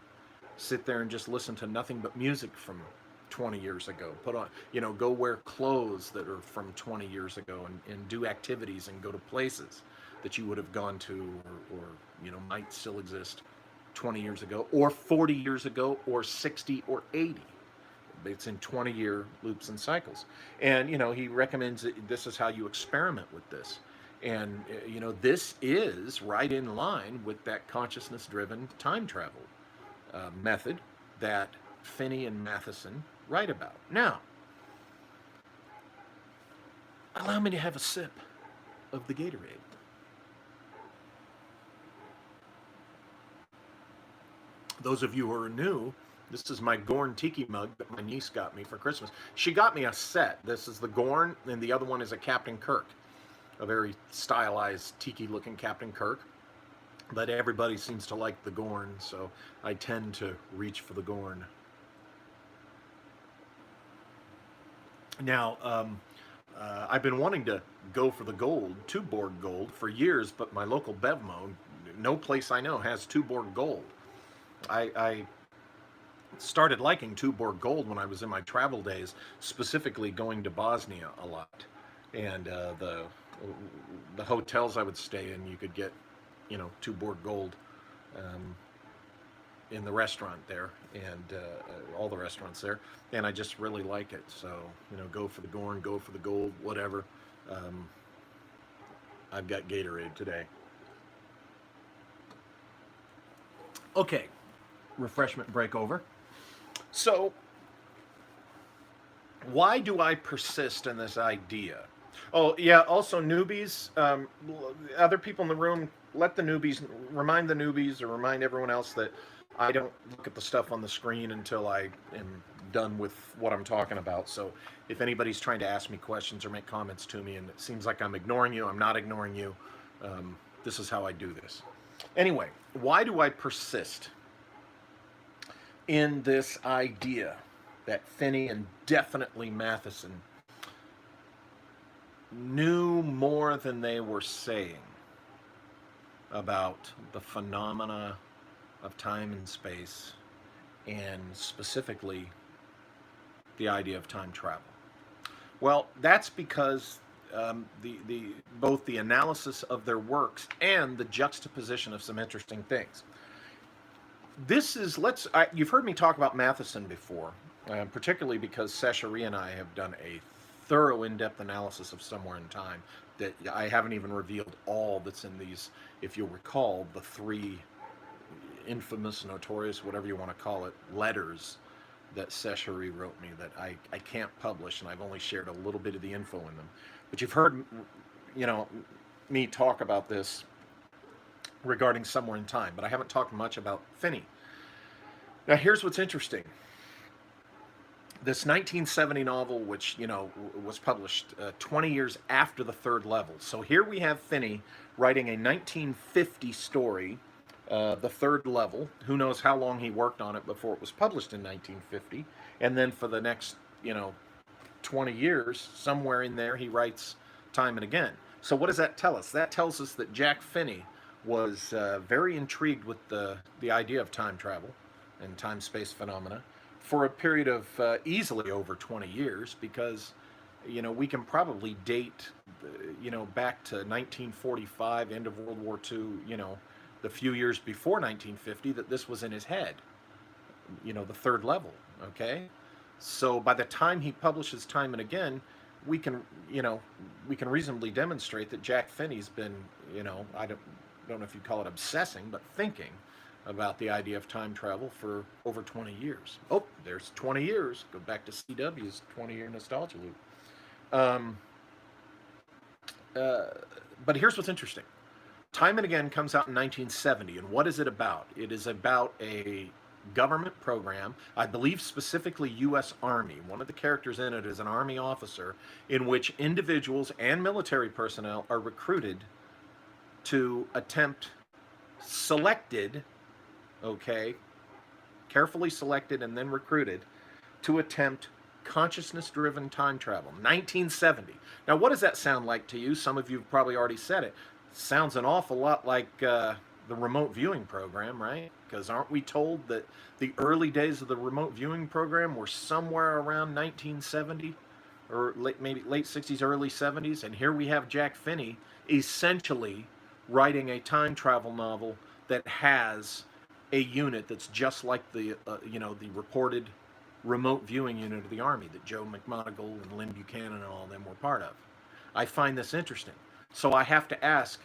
Sit there and just listen to nothing but music from 20 years ago. Put on, go wear clothes that are from 20 years ago, and do activities and go to places that you would have gone to, or might still exist 20 years ago, or 40 years ago, or 60 or 80. It's in 20-year loops and cycles. And, he recommends that this is how you experiment with this. And, this is right in line with that consciousness-driven time travel method that Finney and Matheson write about. Now, allow me to have a sip of the Gatorade. Those of you who are new, this is my Gorn Tiki mug that my niece got me for Christmas. She got me a set. This is the Gorn, and the other one is a Captain Kirk, a very stylized Tiki-looking Captain Kirk. But everybody seems to like the Gorn, so I tend to reach for the Gorn. Now, I've been wanting to go for the gold, Tuborg gold, for years, but my local Bevmo, no place I know has Tuborg gold. I started liking Tuborg gold when I was in my travel days, specifically going to Bosnia a lot. And the hotels I would stay in, you could get, Tuborg gold in the restaurant there, and all the restaurants there. And I just really like it. So, go for the Gorn, go for the gold, whatever. I've got Gatorade today. Okay, refreshment break over. So, why do I persist in this idea? Oh, yeah, also newbies, other people in the room, remind the newbies or remind everyone else that I don't look at the stuff on the screen until I am done with what I'm talking about. So if anybody's trying to ask me questions or make comments to me and it seems like I'm ignoring you, I'm not ignoring you. This is how I do this. Anyway, why do I persist in this idea that Finney and definitely Matheson knew more than they were saying about the phenomena of time and space, and specifically the idea of time travel. Well, that's because the both the analysis of their works and the juxtaposition of some interesting things. This is you've heard me talk about Matheson before, particularly because Seshari and I have done a thorough, in-depth analysis of Somewhere in Time that I haven't even revealed all that's in these. If you'll recall, the three infamous, notorious, whatever you want to call it, letters that Seshari wrote me that I can't publish, and I've only shared a little bit of the info in them. But you've heard, you know, me talk about this regarding Somewhere in Time, but I haven't talked much about Finney. Now, here's what's interesting. This 1970 novel, which, was published 20 years after the third level. So here we have Finney writing a 1950 story, the third level. Who knows how long he worked on it before it was published in 1950. And then for the next, 20 years, somewhere in there, he writes Time and Again. So what does that tell us? That tells us that Jack Finney was very intrigued with the idea of time travel and time-space phenomena for a period of easily over 20 years, because we can probably date back to 1945, end of World War II, the few years before 1950, that this was in his head, the third level. Okay, so by the time he publishes Time and Again, we can reasonably demonstrate that Jack Finney's been, I don't know if you'd call it obsessing, but thinking about the idea of time travel for over 20 years. Oh, there's 20 years. Go back to CW's 20-year nostalgia loop. But here's what's interesting. Time and Again comes out in 1970, and what is it about? It is about a government program, I believe specifically U.S. Army. One of the characters in it is an Army officer, in which individuals and military personnel are recruited to attempt selected, carefully selected and then recruited to attempt consciousness-driven time travel. 1970. Now, what does that sound like to you? Some of you have probably already said it. Sounds an awful lot like the remote viewing program, right? Because aren't we told that the early days of the remote viewing program were somewhere around 1970? Or maybe late 60s, early 70s? And here we have Jack Finney essentially writing a time travel novel that has a unit that's just like the reported remote viewing unit of the Army that Joe McMoneagle and Lynn Buchanan and all of them were part of. I find this interesting. So I have to ask,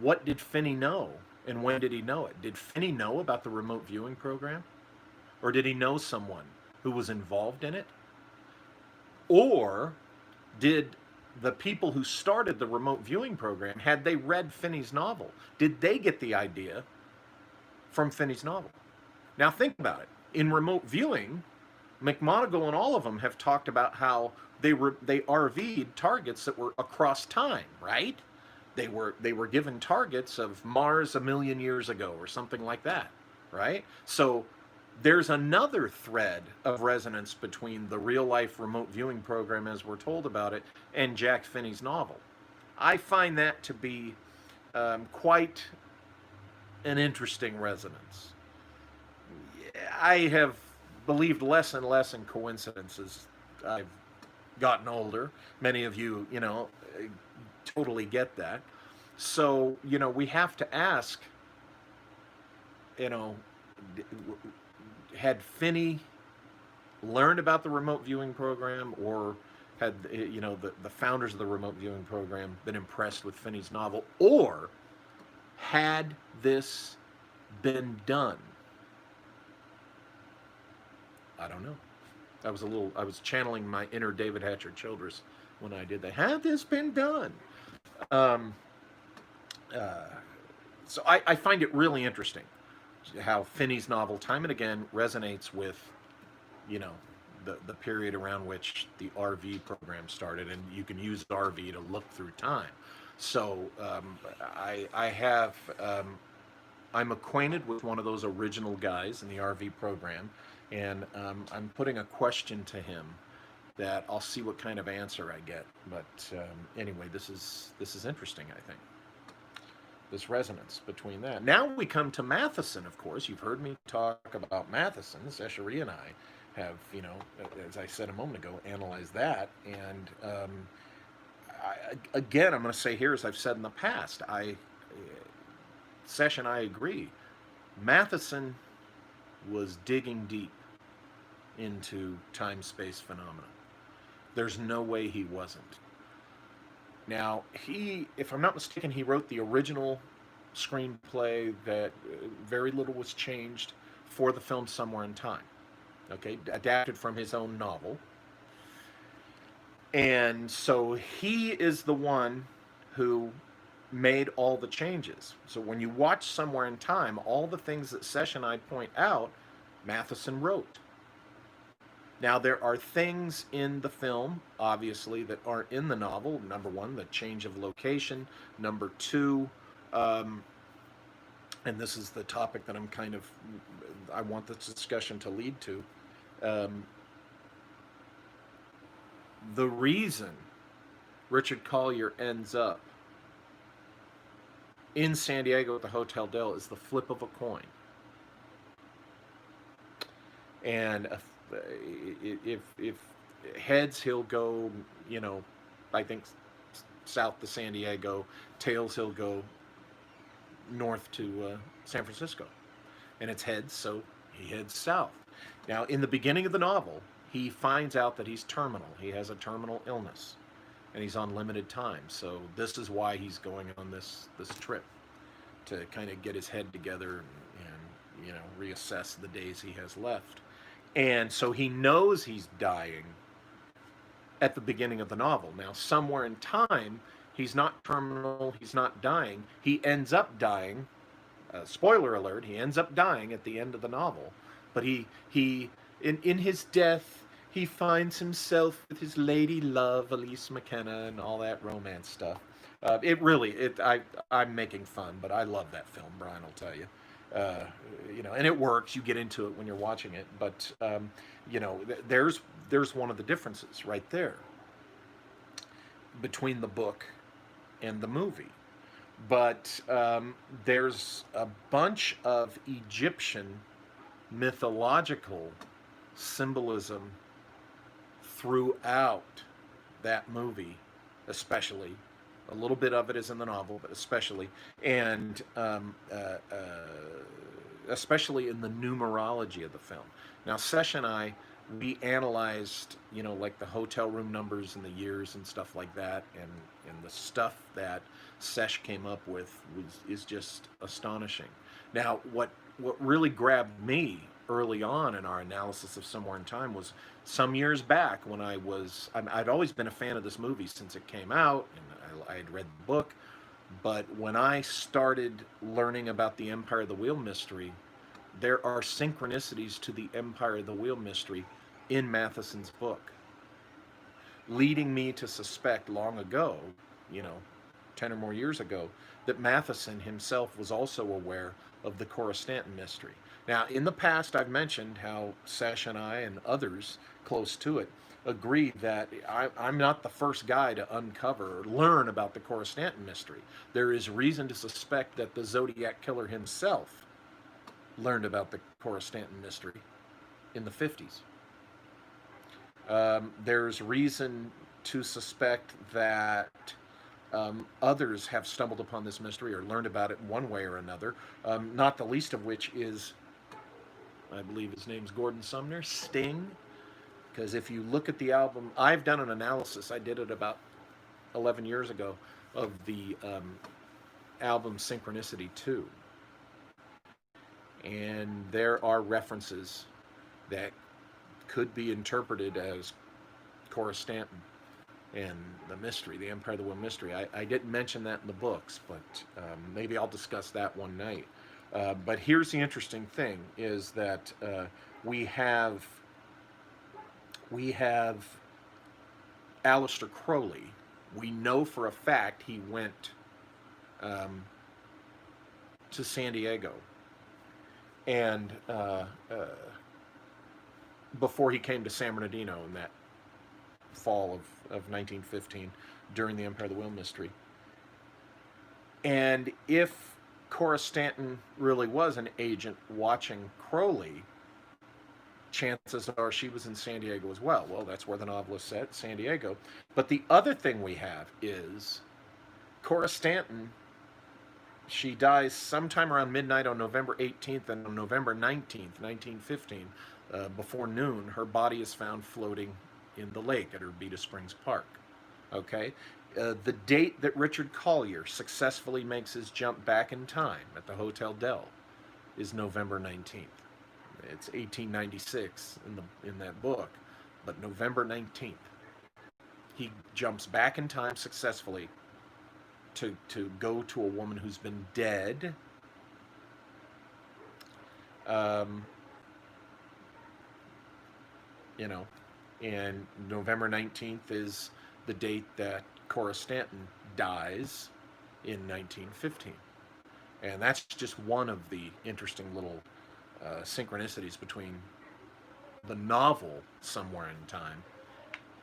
what did Finney know, and when did he know it? Did Finney know about the remote viewing program? Or did he know someone who was involved in it? Or did the people who started the remote viewing program, had they read Finney's novel? Did they get the idea from Finney's novel? Now think about it. In remote viewing, McMoneagle and all of them have talked about how they RV'd targets that were across time, right? They were given targets of Mars a million years ago or something like that, right? So there's another thread of resonance between the real-life remote viewing program, as we're told about it, and Jack Finney's novel. I find that to be quite an interesting resonance. I have believed less and less in coincidences. I've gotten older. Many of you, totally get that. So, we have to ask, had Finney learned about the remote viewing program, or had the founders of the remote viewing program been impressed with Finney's novel, or had this been done? I don't know. I was channeling my inner David Hatcher Childress when I did that. Had this been done? So I find it really interesting how Finney's novel Time and Again resonates with, the period around which the RV program started, and you can use RV to look through time. So I'm acquainted with one of those original guys in the RV program, and I'm putting a question to him that I'll see what kind of answer I get. But anyway, this is interesting, I think. This resonance between that. Now we come to Matheson, of course. You've heard me talk about Matheson. Eschery and I have, as I said a moment ago, analyzed that. And again, I'm going to say here, as I've said in the past, Sesh and I agree. Matheson was digging deep into time-space phenomena. There's no way he wasn't. Now, if I'm not mistaken, he wrote the original screenplay that very little was changed for the film Somewhere in Time. Okay, adapted from his own novel. And so he is the one who made all the changes. So when you watch Somewhere in Time, all the things that Sesh and I point out, Matheson wrote. Now, there are things in the film, obviously, that aren't in the novel. Number one, the change of location. Number two, and this is the topic that I want this discussion to lead to. The reason Richard Collier ends up in San Diego at the Hotel Del is the flip of a coin. And if heads, he'll go, I think south to San Diego. Tails, he'll go north to San Francisco. And it's heads, so he heads south. Now, in the beginning of the novel, he finds out that he's terminal. He has a terminal illness, and he's on limited time. So this is why he's going on this trip, to kind of get his head together and reassess the days he has left. And so he knows he's dying at the beginning of the novel. Now, Somewhere in Time, he's not terminal, he's not dying. He ends up dying. Spoiler alert, he ends up dying at the end of the novel. But in his death, he finds himself with his lady love, Elise McKenna, and all that romance stuff. I'm making fun, but I love that film, Brian will tell you. And it works. You get into it when you're watching it, but there's one of the differences right there between the book and the movie. But there's a bunch of Egyptian mythological symbolism throughout that movie, especially. A little bit of it is in the novel, but especially, and especially in the numerology of the film. Now, Sesh and I, we analyzed, like the hotel room numbers and the years and stuff like that, and the stuff that Sesh came up with is just astonishing. Now, what really grabbed me early on in our analysis of Somewhere in Time was some years back when I'd always been a fan of this movie since it came out, and I had read the book, but when I started learning about the Empire of the Wheel mystery, there are synchronicities to the Empire of the Wheel mystery in Matheson's book, leading me to suspect long ago, 10 or more years ago, that Matheson himself was also aware of the Coristanton mystery. Now, in the past, I've mentioned how Sesh and I and others close to it agree that I'm not the first guy to uncover or learn about the Coristanton mystery. There is reason to suspect that the Zodiac Killer himself learned about the Coristanton mystery in the 50s. There's reason to suspect that others have stumbled upon this mystery or learned about it in one way or another, not the least of which is, I believe his name's Gordon Sumner, Sting. Because if you look at the album, I've done an analysis, I did it about 11 years ago, of the album Synchronicity 2. And there are references that could be interpreted as Coristanton and the mystery, the Empire of the Wheel mystery. I didn't mention that in the books, but maybe I'll discuss that one night. But here's the interesting thing, is that we have Aleister Crowley. We know for a fact he went to San Diego, and before he came to San Bernardino and that fall of 1915 during the Empire of the Whale mystery. And if Cora Stanton really was an agent watching Crowley, chances are she was in San Diego as well. Well, that's where the novel is set, San Diego. But the other thing we have is Cora Stanton, she dies sometime around midnight on November 18th, and on November 19th, 1915, before noon, her body is found floating in the lake at Urbita Springs Park. Okay? The date that Richard Collier successfully makes his jump back in time at the Hotel Del is November 19th. It's 1896 in that book, but November 19th, he jumps back in time successfully to go to a woman who's been dead. You know, and November 19th is the date that Cora Stanton dies in 1915. And that's just one of the interesting little synchronicities between the novel Somewhere in Time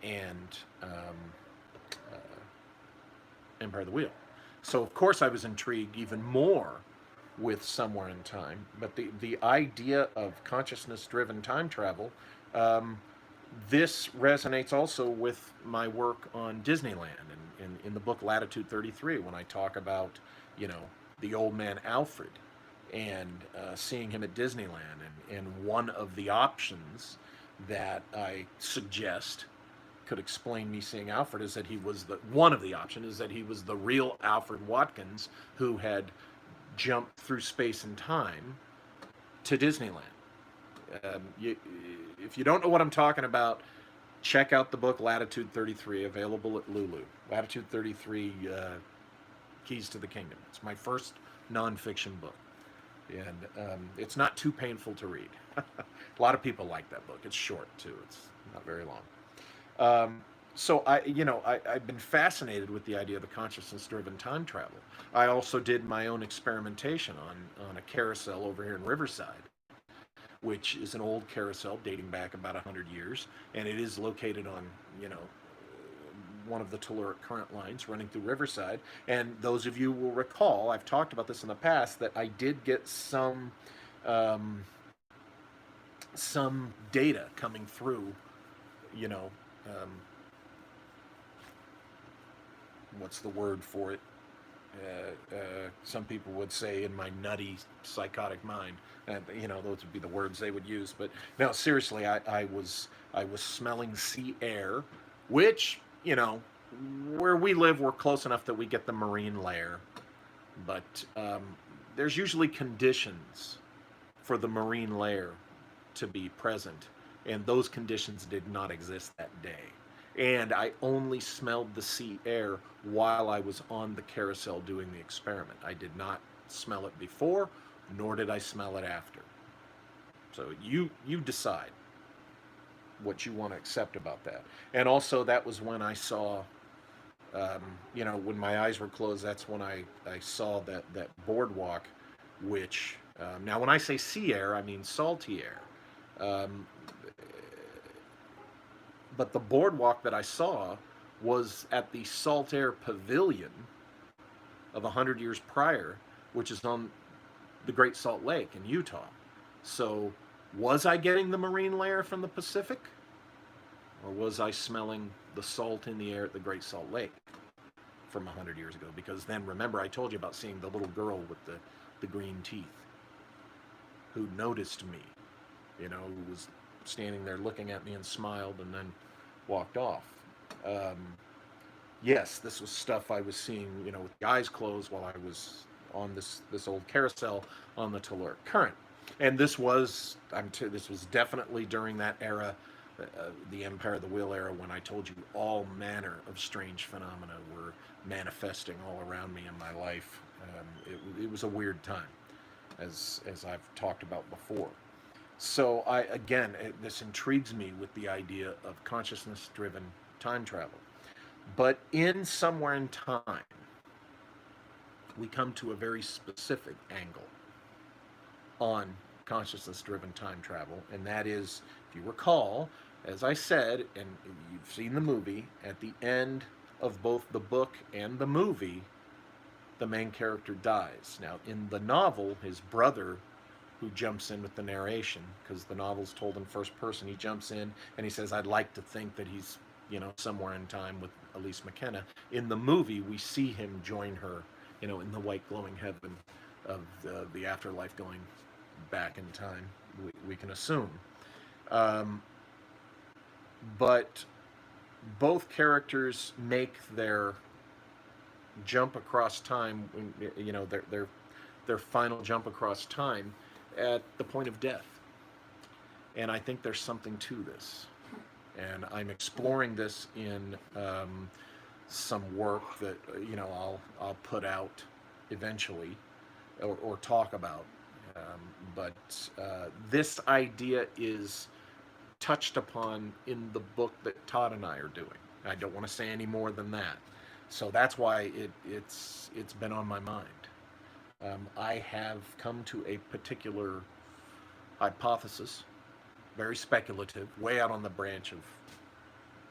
and Empire of the Wheel. So, of course, I was intrigued even more with Somewhere in Time. But the idea of consciousness-driven time travel, this resonates also with my work on Disneyland and in the book Latitude 33, when I talk about, the old man Alfred and seeing him at Disneyland. And one of the options that I suggest could explain me seeing Alfred is that one of the options is that he was the real Alfred Watkins who had jumped through space and time to Disneyland. If you don't know what I'm talking about, check out the book Latitude 33, available at Lulu. Latitude 33, Keys to the Kingdom. It's my first nonfiction book. And it's not too painful to read. A lot of people like that book. It's short, too. It's not very long. So I've been fascinated with the idea of the consciousness-driven time travel. I also did my own experimentation on a carousel over here in Riverside, which is an old carousel dating back about 100 years, and it is located on, one of the telluric current lines running through Riverside. And those of you will recall, I've talked about this in the past, that I did get some data coming through, what's the word for it? Some people would say in my nutty psychotic mind, those would be the words they would use. But no, seriously, I was smelling sea air, which, where we live, we're close enough that we get the marine layer. But there's usually conditions for the marine layer to be present, and those conditions did not exist that day. And I only smelled the sea air while I was on the carousel doing the experiment. I did not smell it before, nor did I smell it after. So you decide what you want to accept about that. And also, that was when I saw, when my eyes were closed, that's when I saw that boardwalk, which, now when I say sea air, I mean salty air. But the boardwalk that I saw was at the Salt Air Pavilion of 100 years prior, which is on the Great Salt Lake in Utah. So, was I getting the marine layer from the Pacific? Or was I smelling the salt in the air at the Great Salt Lake from 100 years ago? Because then, remember, I told you about seeing the little girl with the green teeth who noticed me, who was standing there looking at me and smiled and then walked off. Yes, this was stuff I was seeing, with the eyes closed while I was on this old carousel on the telluric current. And this was definitely during that era, the Empire of the Wheel era, when I told you all manner of strange phenomena were manifesting all around me in my life. It was a weird time, as I've talked about before. So this intrigues me with the idea of consciousness-driven time travel. But in Somewhere in Time, we come to a very specific angle on consciousness-driven time travel, and that is, if you recall, as I said, and you've seen the movie, at the end of both the book and the movie, the main character dies. Now, in the novel, his brother, who jumps in with the narration, because the novel's told in first person, he jumps in and he says, I'd like to think that he's, somewhere in time with Elise McKenna. In the movie, we see him join her, in the white glowing heaven of the afterlife, going back in time, we can assume. But both characters make their jump across time, their final jump across time at the point of death. And I think there's something to this. And I'm exploring this in some work that I'll put out eventually, or talk about. But this idea is touched upon in the book that Todd and I are doing. I don't want to say any more than that. So that's why it's been on my mind. I have come to a particular hypothesis, very speculative, way out on the branch of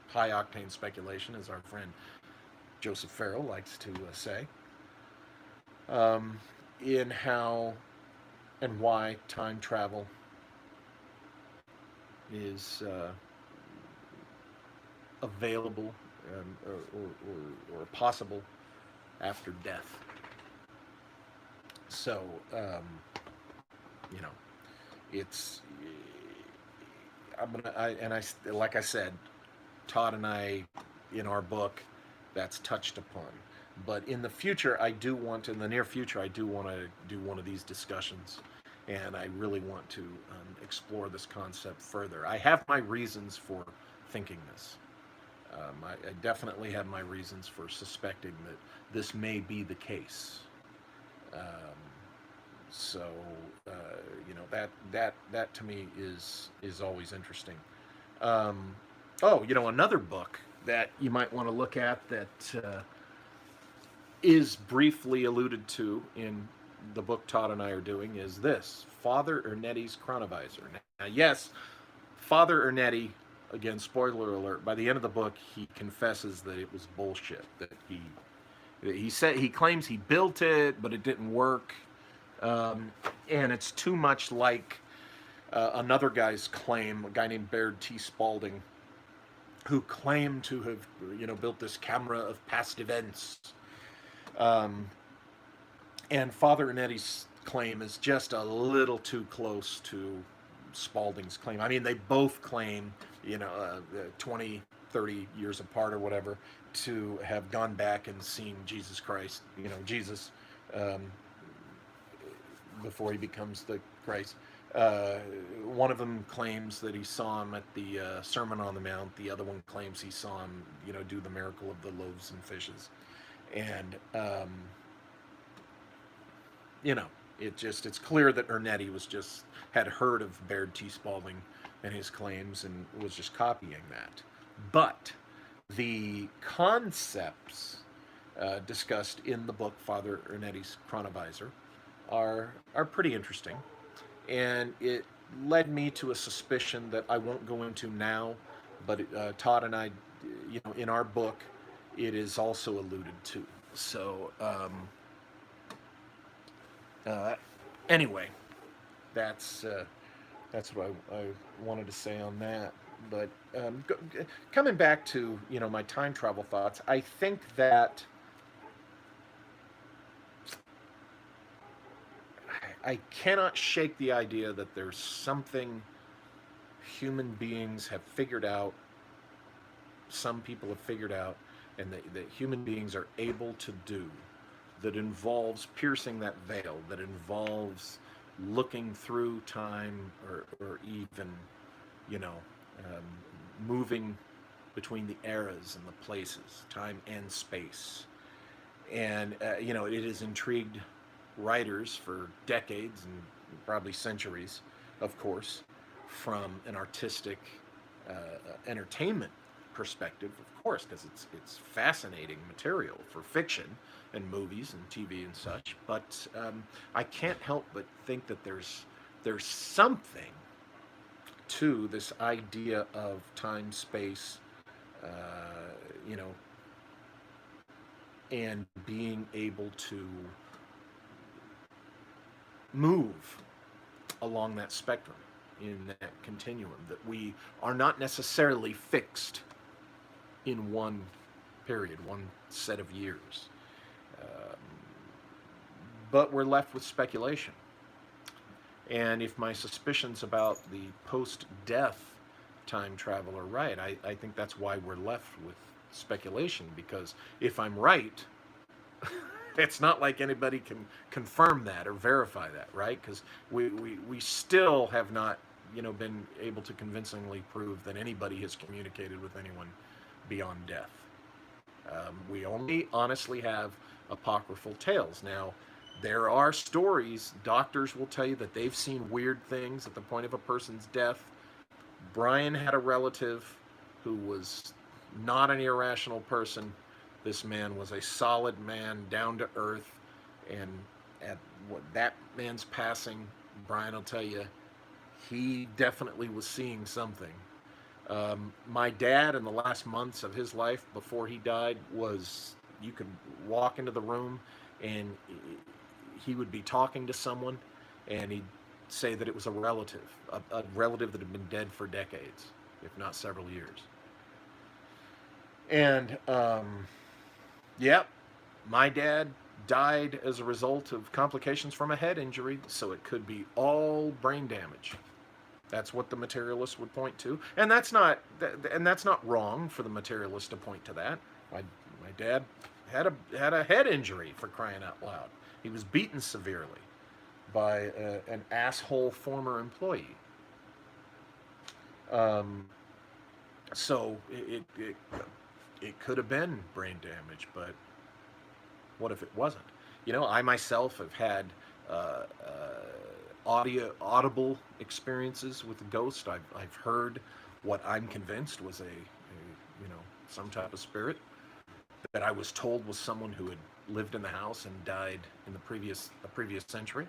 high octane speculation, as our friend Joseph Farrell likes to say, in how and why time travel is available or possible after death. So, it's like I said, Todd and I, in our book, that's touched upon. But in the future, in the near future, I do want to do one of these discussions, and I really want to explore this concept further. I have my reasons for thinking this. I definitely have my reasons for suspecting that this may be the case. That to me is always interesting. Another book that you might want to look at that is briefly alluded to in the book Todd and I are doing is this, Father Ernetti's Chronovisor. Now, yes, Father Ernetti, again, spoiler alert, by the end of the book, he confesses that it was bullshit, that he claims he built it, but it didn't work. And it's too much like another guy's claim, a guy named Baird T. Spalding, who claimed to have, built this camera of past events. And Father Ernetti's claim is just a little too close to Spalding's claim. I mean, they both claim, 20, 30 years apart or whatever, to have gone back and seen Jesus Christ, Jesus, before he becomes the Christ. One of them claims that he saw him at the Sermon on the Mount. The other one claims he saw him, do the miracle of the loaves and fishes. And, it's clear that Ernetti had heard of Baird T. Spalding and his claims and was just copying that. But the concepts discussed in the book Father Ernetti's Chronovisor are pretty interesting, and it led me to a suspicion that I won't go into now, but Todd and I, in our book, it is also alluded to. So anyway, that's what I wanted to say on that. But coming back to my time travel thoughts, I think that I cannot shake the idea that there's something human beings have figured out, some people have figured out, and that human beings are able to do, that involves piercing that veil, that involves looking through time, or even, moving between the eras and the places, time and space. And, it has intrigued writers for decades and probably centuries, of course, from an artistic entertainment perspective, of course, because it's fascinating material for fiction and movies and TV and such. But I can't help but think that there's there's something to this idea of time, space, uh, you know, and being able to move along that spectrum, in that continuum, that we are not necessarily fixed in one period, one set of years. Um, but we're left with speculation. And if my suspicions about the post death time travel are right, I think that's why we're left with speculation. Because if I'm right, it's not like anybody can confirm that or verify that, right? Because we still have not, been able to convincingly prove that anybody has communicated with anyone beyond death. We only honestly have apocryphal tales. Now, there are stories, doctors will tell you that they've seen weird things at the point of a person's death. Brian had a relative who was not an irrational person. This man was a solid man, down to earth, and at that man's passing, Brian will tell you, he definitely was seeing something. My dad, in the last months of his life before he died, you could walk into the room and he would be talking to someone, and he'd say that it was a relative that had been dead for decades, if not several years. And yep, my dad died as a result of complications from a head injury, so it could be all brain damage. That's what the materialists would point to, and that's not wrong for the materialist to point to that. My dad had a head injury, for crying out loud. He was beaten severely by an asshole former employee. So it could have been brain damage, but what if it wasn't? I myself have had audible experiences with the ghost. I've heard what I'm convinced was some type of spirit that I was told was someone who had lived in the house and died in the previous century.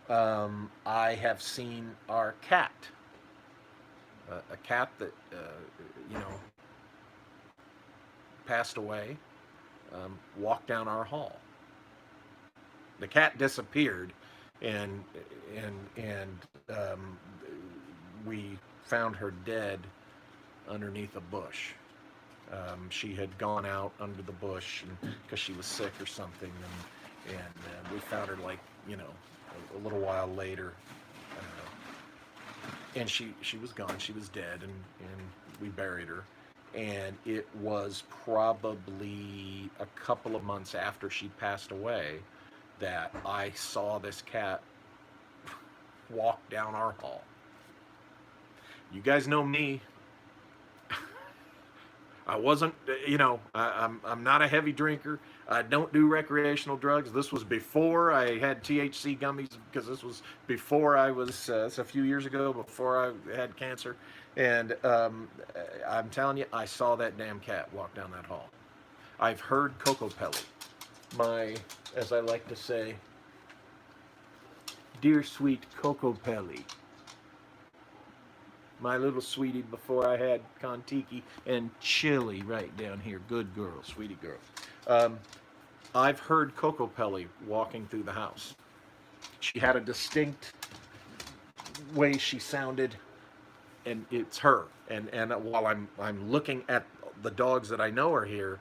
I have seen our cat, a cat that passed away, walked down our hall. The cat disappeared, and we found her dead underneath a bush. She had gone out under the bush because she was sick or something, and we found her a little while later, and she was gone. She was dead, and we buried her. And it was probably a couple of months after she passed away that I saw this cat walk down our hall. You guys know me. I wasn't, I'm not a heavy drinker. I don't do recreational drugs. This was before I had THC gummies, because this was before I was, it's a few years ago, before I had cancer. And I'm telling you, I saw that damn cat walk down that hall. I've heard Coco Pelli, as I like to say, dear sweet Coco Pelli, my little sweetie before I had Kontiki, and Chili right down here. Good girl, sweetie girl. I've heard Coco Pelli walking through the house. She had a distinct way she sounded, and it's her. And while I'm looking at the dogs that I know are here,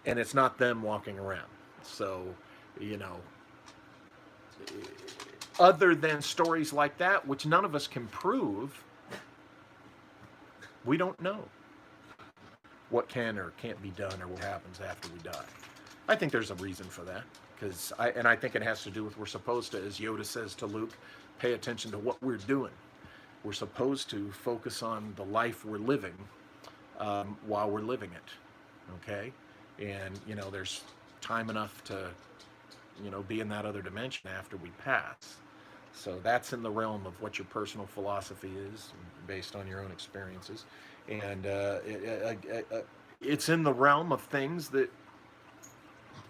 and it's not them walking around. So, other than stories like that, which none of us can prove, we don't know what can or can't be done, or what happens after we die. I think there's a reason for that, I think it has to do with, we're supposed to, as Yoda says to Luke, pay attention to what we're doing. We're supposed to focus on the life we're living while we're living it, okay? And, there's time enough to, be in that other dimension after we pass. So that's in the realm of what your personal philosophy is, based on your own experiences. And it's in the realm of things that,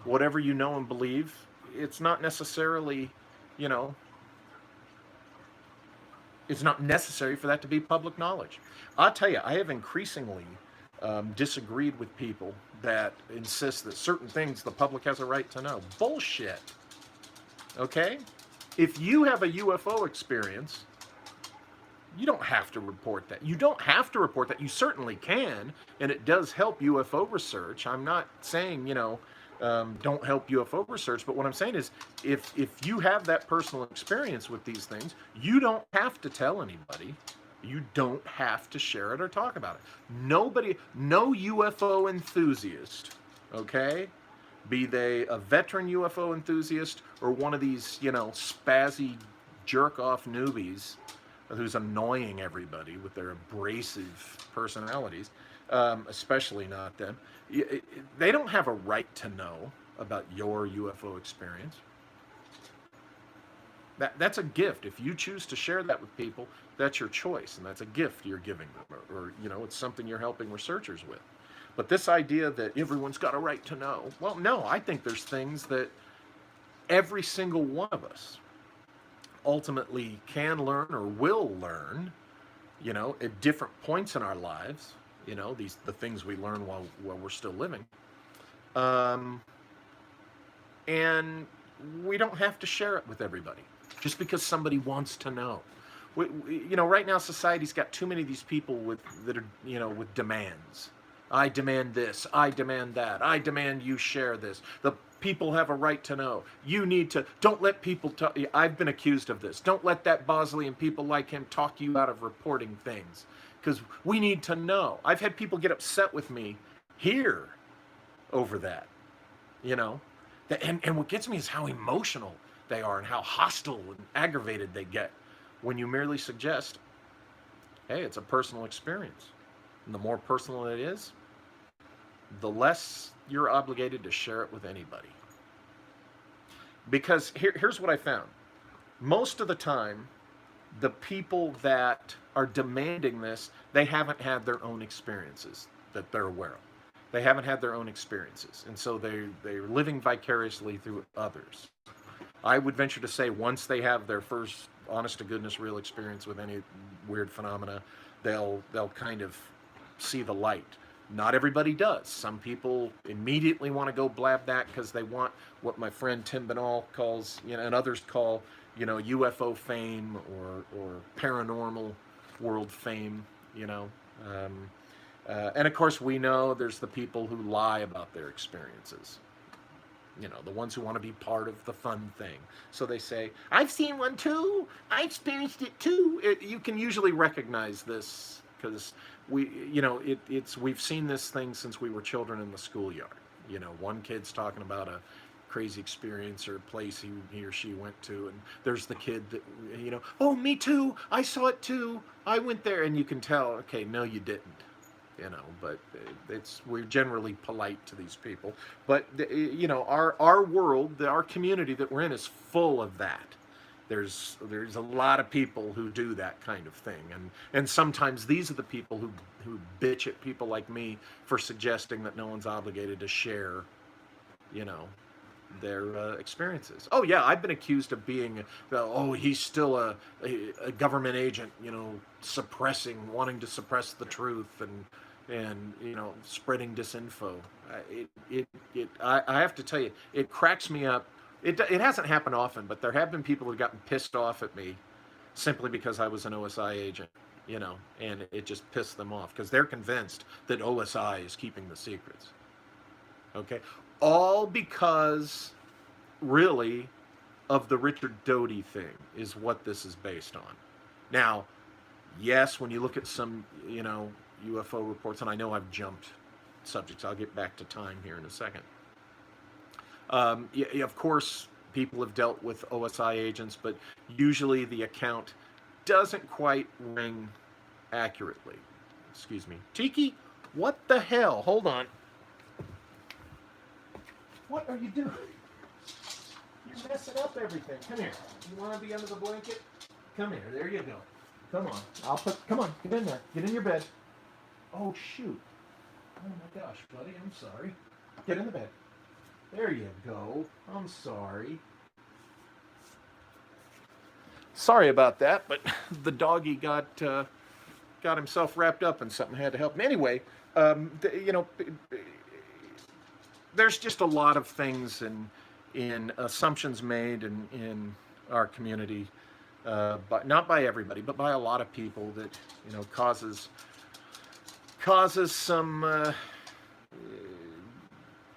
whatever you know and believe, it's not necessarily, It's not necessary for that to be public knowledge. I'll tell you, I have increasingly disagreed with people that insist that certain things the public has a right to know. Bullshit. Okay? If you have a UFO experience, you don't have to report that. You don't have to report that. You certainly can, and it does help UFO research. I'm not saying, don't help UFO research, but what I'm saying is if you have that personal experience with these things, you don't have to tell anybody. You don't have to share it or talk about it. Nobody, no UFO enthusiast, okay, be they a veteran UFO enthusiast or one of these, spazzy jerk off newbies who's annoying everybody with their abrasive personalities, especially not them. They don't have a right to know about your UFO experience. That's a gift. If you choose to share that with people, that's your choice, and that's a gift you're giving them, or it's something you're helping researchers with. But this idea that everyone's got a right to know, well, no, I think there's things that every single one of us ultimately can learn or will learn, at different points in our lives. The things we learn while we're still living, and we don't have to share it with everybody just because somebody wants to know. Right now society's got too many of these people that are with demands. I demand this. I demand that. I demand you share this. The people have a right to know. You need to. Don't let people talk. I've been accused of this. Don't let that Bosley and people like him talk you out of reporting things, because we need to know. I've had people get upset with me here over that. And what gets me is how emotional they are and how hostile and aggravated they get when you merely suggest, hey, it's a personal experience. And the more personal it is, the less you're obligated to share it with anybody. Because here's what I found. Most of the time, the people that are demanding this, they haven't had their own experiences that they're aware of. They haven't had their own experiences. And so they're living vicariously through others. I would venture to say once they have their first honest to goodness real experience with any weird phenomena, they'll kind of see the light. Not everybody does. Some people immediately want to go blab that because they want what my friend Tim Banal calls, and others call, UFO fame or paranormal world fame, and of course we know there's the people who lie about their experiences. The ones who want to be part of the fun thing. So they say, I've seen one too. I experienced it too. You can usually recognize this because we've seen this thing since we were children in the schoolyard. One kid's talking about a crazy experience or a place he or she went to, and there's the kid that, oh, me too. I saw it too. I went there, and you can tell, okay, no, you didn't. But we're generally polite to these people. But our world, our community that we're in is full of that. There's a lot of people who do that kind of thing, and sometimes these are the people who bitch at people like me for suggesting that no one's obligated to share, their experiences. Oh yeah, I've been accused of being, he's still a government agent, wanting to suppress the truth and spreading disinfo. I have to tell you, it cracks me up. It hasn't happened often, but there have been people who've gotten pissed off at me simply because I was an OSI agent, and it just pissed them off because they're convinced that OSI is keeping the secrets. Okay, all because, really, of the Richard Doty thing is what this is based on. Now, yes, when you look at some, UFO reports, and I know I've jumped subjects. I'll get back to time here in a second. Of course, people have dealt with OSI agents, but usually the account doesn't quite ring accurately. Excuse me. Tiki, what the hell? Hold on. What are you doing? You're messing up everything. Come here. You want to be under the blanket? Come here. There you go. Come on. Come on. Get in there. Get in your bed. Oh, shoot. Oh, my gosh, buddy. I'm sorry. Get in the bed. There you go. I'm sorry. Sorry about that, but the doggy got himself wrapped up in something. Had to help him anyway. You know, there's just a lot of things in assumptions made in our community, but not by everybody, but by a lot of people that causes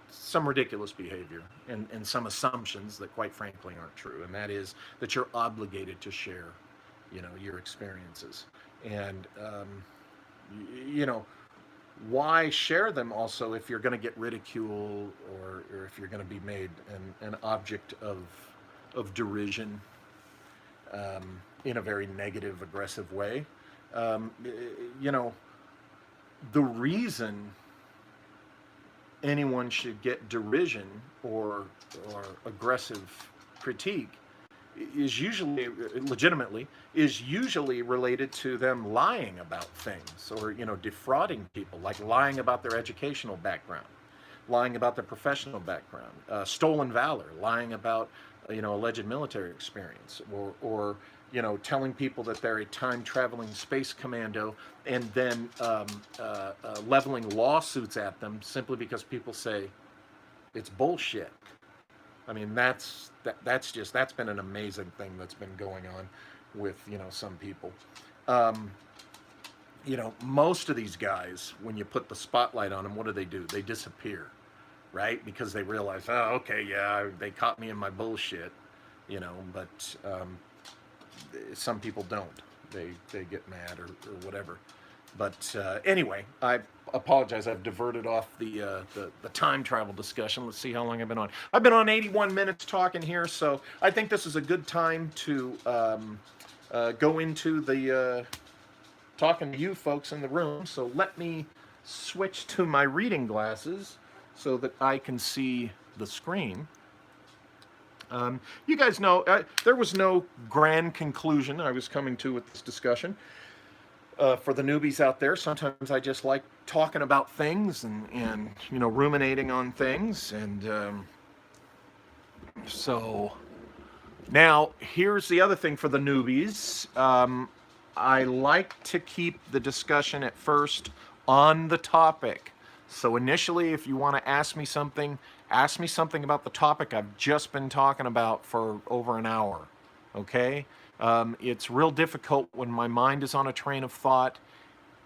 some ridiculous behavior and some assumptions that quite frankly aren't true, and that is that you're obligated to share your experiences. And you know why share them also if you're going to get ridicule, or if you're going to be made an object of derision, in a very negative, aggressive way. um, you know the reason anyone should get derision or aggressive critique is usually legitimately is usually related to them lying about things, or defrauding people, like lying about their educational background, lying about their professional background, stolen valor, lying about alleged military experience, or telling people that they're a time traveling space commando, and then leveling lawsuits at them simply because people say it's bullshit. I mean, that's been an amazing thing that's been going on with some people. Um, Most of these guys, when you put the spotlight on them, what do? They disappear, right? Because they realize, oh, okay, yeah, they caught me in my bullshit, But some people don't. They get mad or whatever. But anyway, I apologize. I've diverted off the time travel discussion. Let's see how long I've been on. I've been on 81 minutes talking here, so I think this is a good time to go into the talking to you folks in the room. So let me switch to my reading glasses so that I can see the screen. You guys know there was no grand conclusion I was coming to with this discussion. For the newbies out there, sometimes I just like talking about things and ruminating on things. And so now here's the other thing for the newbies. I like to keep the discussion at first on the topic. So initially, if you want to ask me something about the topic I've just been talking about for over an hour. Okay? It's real difficult when my mind is on a train of thought,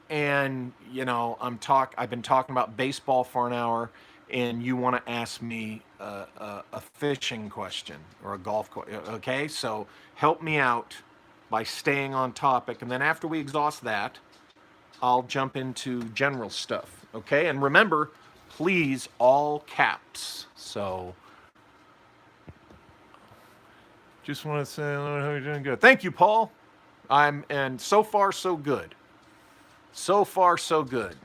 and I've been talking about baseball for an hour, and you want to ask me a fishing question or a golf question. Okay, so help me out by staying on topic, and then after we exhaust that, I'll jump into general stuff. Okay, and remember, please, all caps. So just want to say, how are you doing? Good. Thank you, Paul. And so far, so good. So far, so good.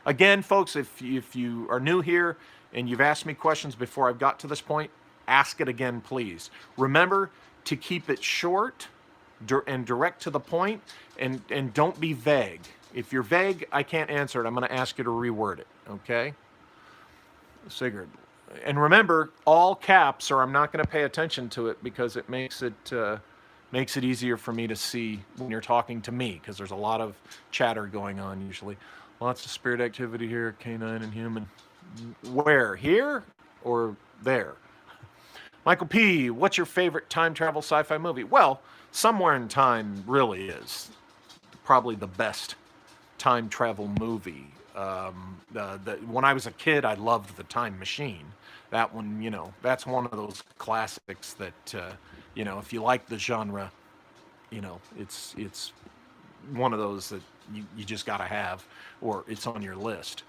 Again, folks, if you are new here and you've asked me questions before I've got to this point, ask it again, please. Remember to keep it short and direct to the point, and don't be vague. If you're vague, I can't answer it. I'm going to ask you to reword it, okay? Sigurd. And remember, all caps, or I'm not going to pay attention to it because it makes it easier for me to see when you're talking to me, because there's a lot of chatter going on usually. Lots of spirit activity here, canine and human. Where? Here or there? Michael P., what's your favorite time travel sci-fi movie? Well, Somewhere in Time really is probably the best time travel movie. When I was a kid, I loved The Time Machine. That one, that's one of those classics that, if you like the genre, it's one of those that you just got to have, or it's on your list.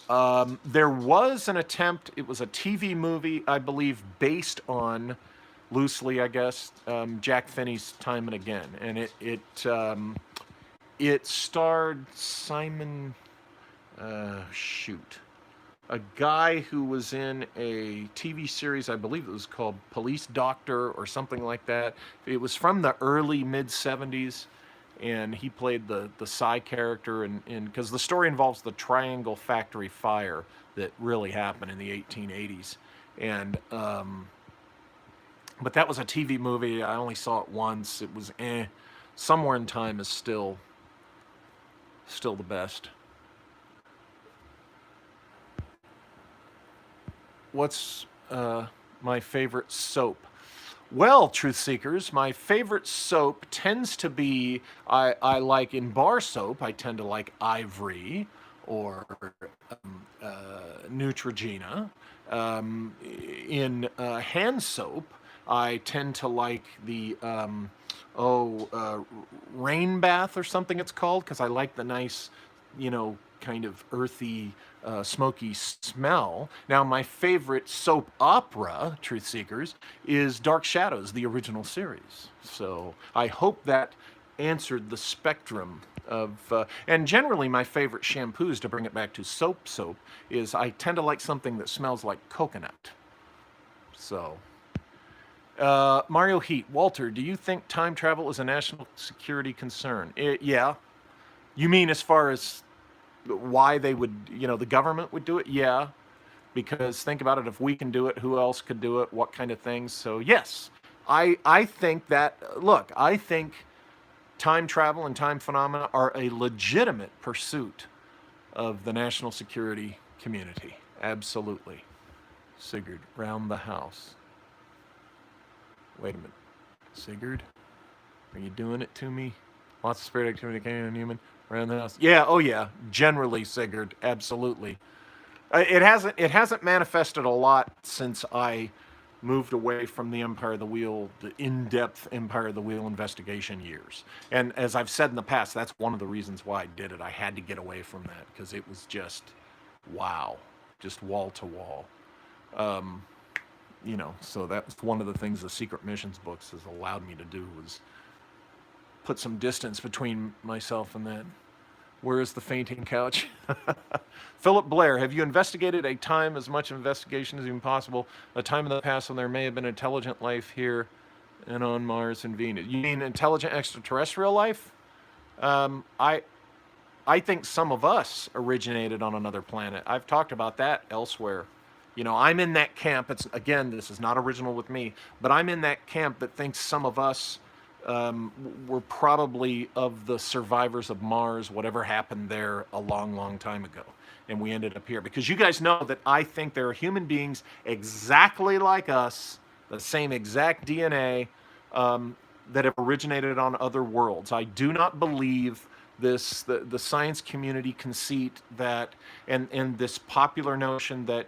There was an attempt, it was a TV movie, I believe, based on, loosely, I guess, Jack Finney's Time and Again. And it starred Simon, a guy who was in a TV series, I believe it was called Police Doctor or something like that. It was from the early mid-70s, and he played the Psy character, and because the story involves the Triangle Factory fire that really happened in the 1880s. And But that was a TV movie. I only saw it once. It was eh. Somewhere in Time is still the best. What's my favorite soap? Well, truth seekers, my favorite soap tends to be I like in bar soap. I tend to like Ivory or Neutrogena. In hand soap, I tend to like the rain bath or something it's called because I like the nice, kind of earthy, smoky smell. Now, my favorite soap opera, truth seekers, is Dark Shadows, the original series. So I hope that answered the spectrum of, and generally my favorite shampoos, to bring it back to soap, is I tend to like something that smells like coconut. So, Mario Heat, Walter, do you think time travel is a national security concern? Yeah. You mean as far as why they would, the government would do it? Yeah. Because think about it, if we can do it, who else could do it? What kind of things? So, yes, I think that, look, I think time travel and time phenomena are a legitimate pursuit of the national security community. Absolutely. Sigurd, round the house. Wait a minute. Sigurd, are you doing it to me? Lots of spirit activity, canine human, around the house. Yeah, oh yeah. Generally, Sigurd, absolutely. It hasn't manifested a lot since I moved away from the Empire of the Wheel, the in-depth Empire of the Wheel investigation years. And as I've said in the past, that's one of the reasons why I did it. I had to get away from that because it was just wow, just wall to wall. So that was one of the things the Secret Missions books has allowed me to do was put some distance between myself and that. Where is the fainting couch? Philip Blair, have you investigated a time as much investigation as even possible? A time in the past when there may have been intelligent life here and on Mars and Venus. You mean intelligent extraterrestrial life? I think some of us originated on another planet. I've talked about that elsewhere. I'm in that camp. It's again, this is not original with me, but I'm in that camp that thinks some of us were probably of the survivors of Mars, whatever happened there a long, long time ago. And we ended up here. Because you guys know that I think there are human beings exactly like us, the same exact DNA, that have originated on other worlds. I do not believe the science community conceit that and this popular notion that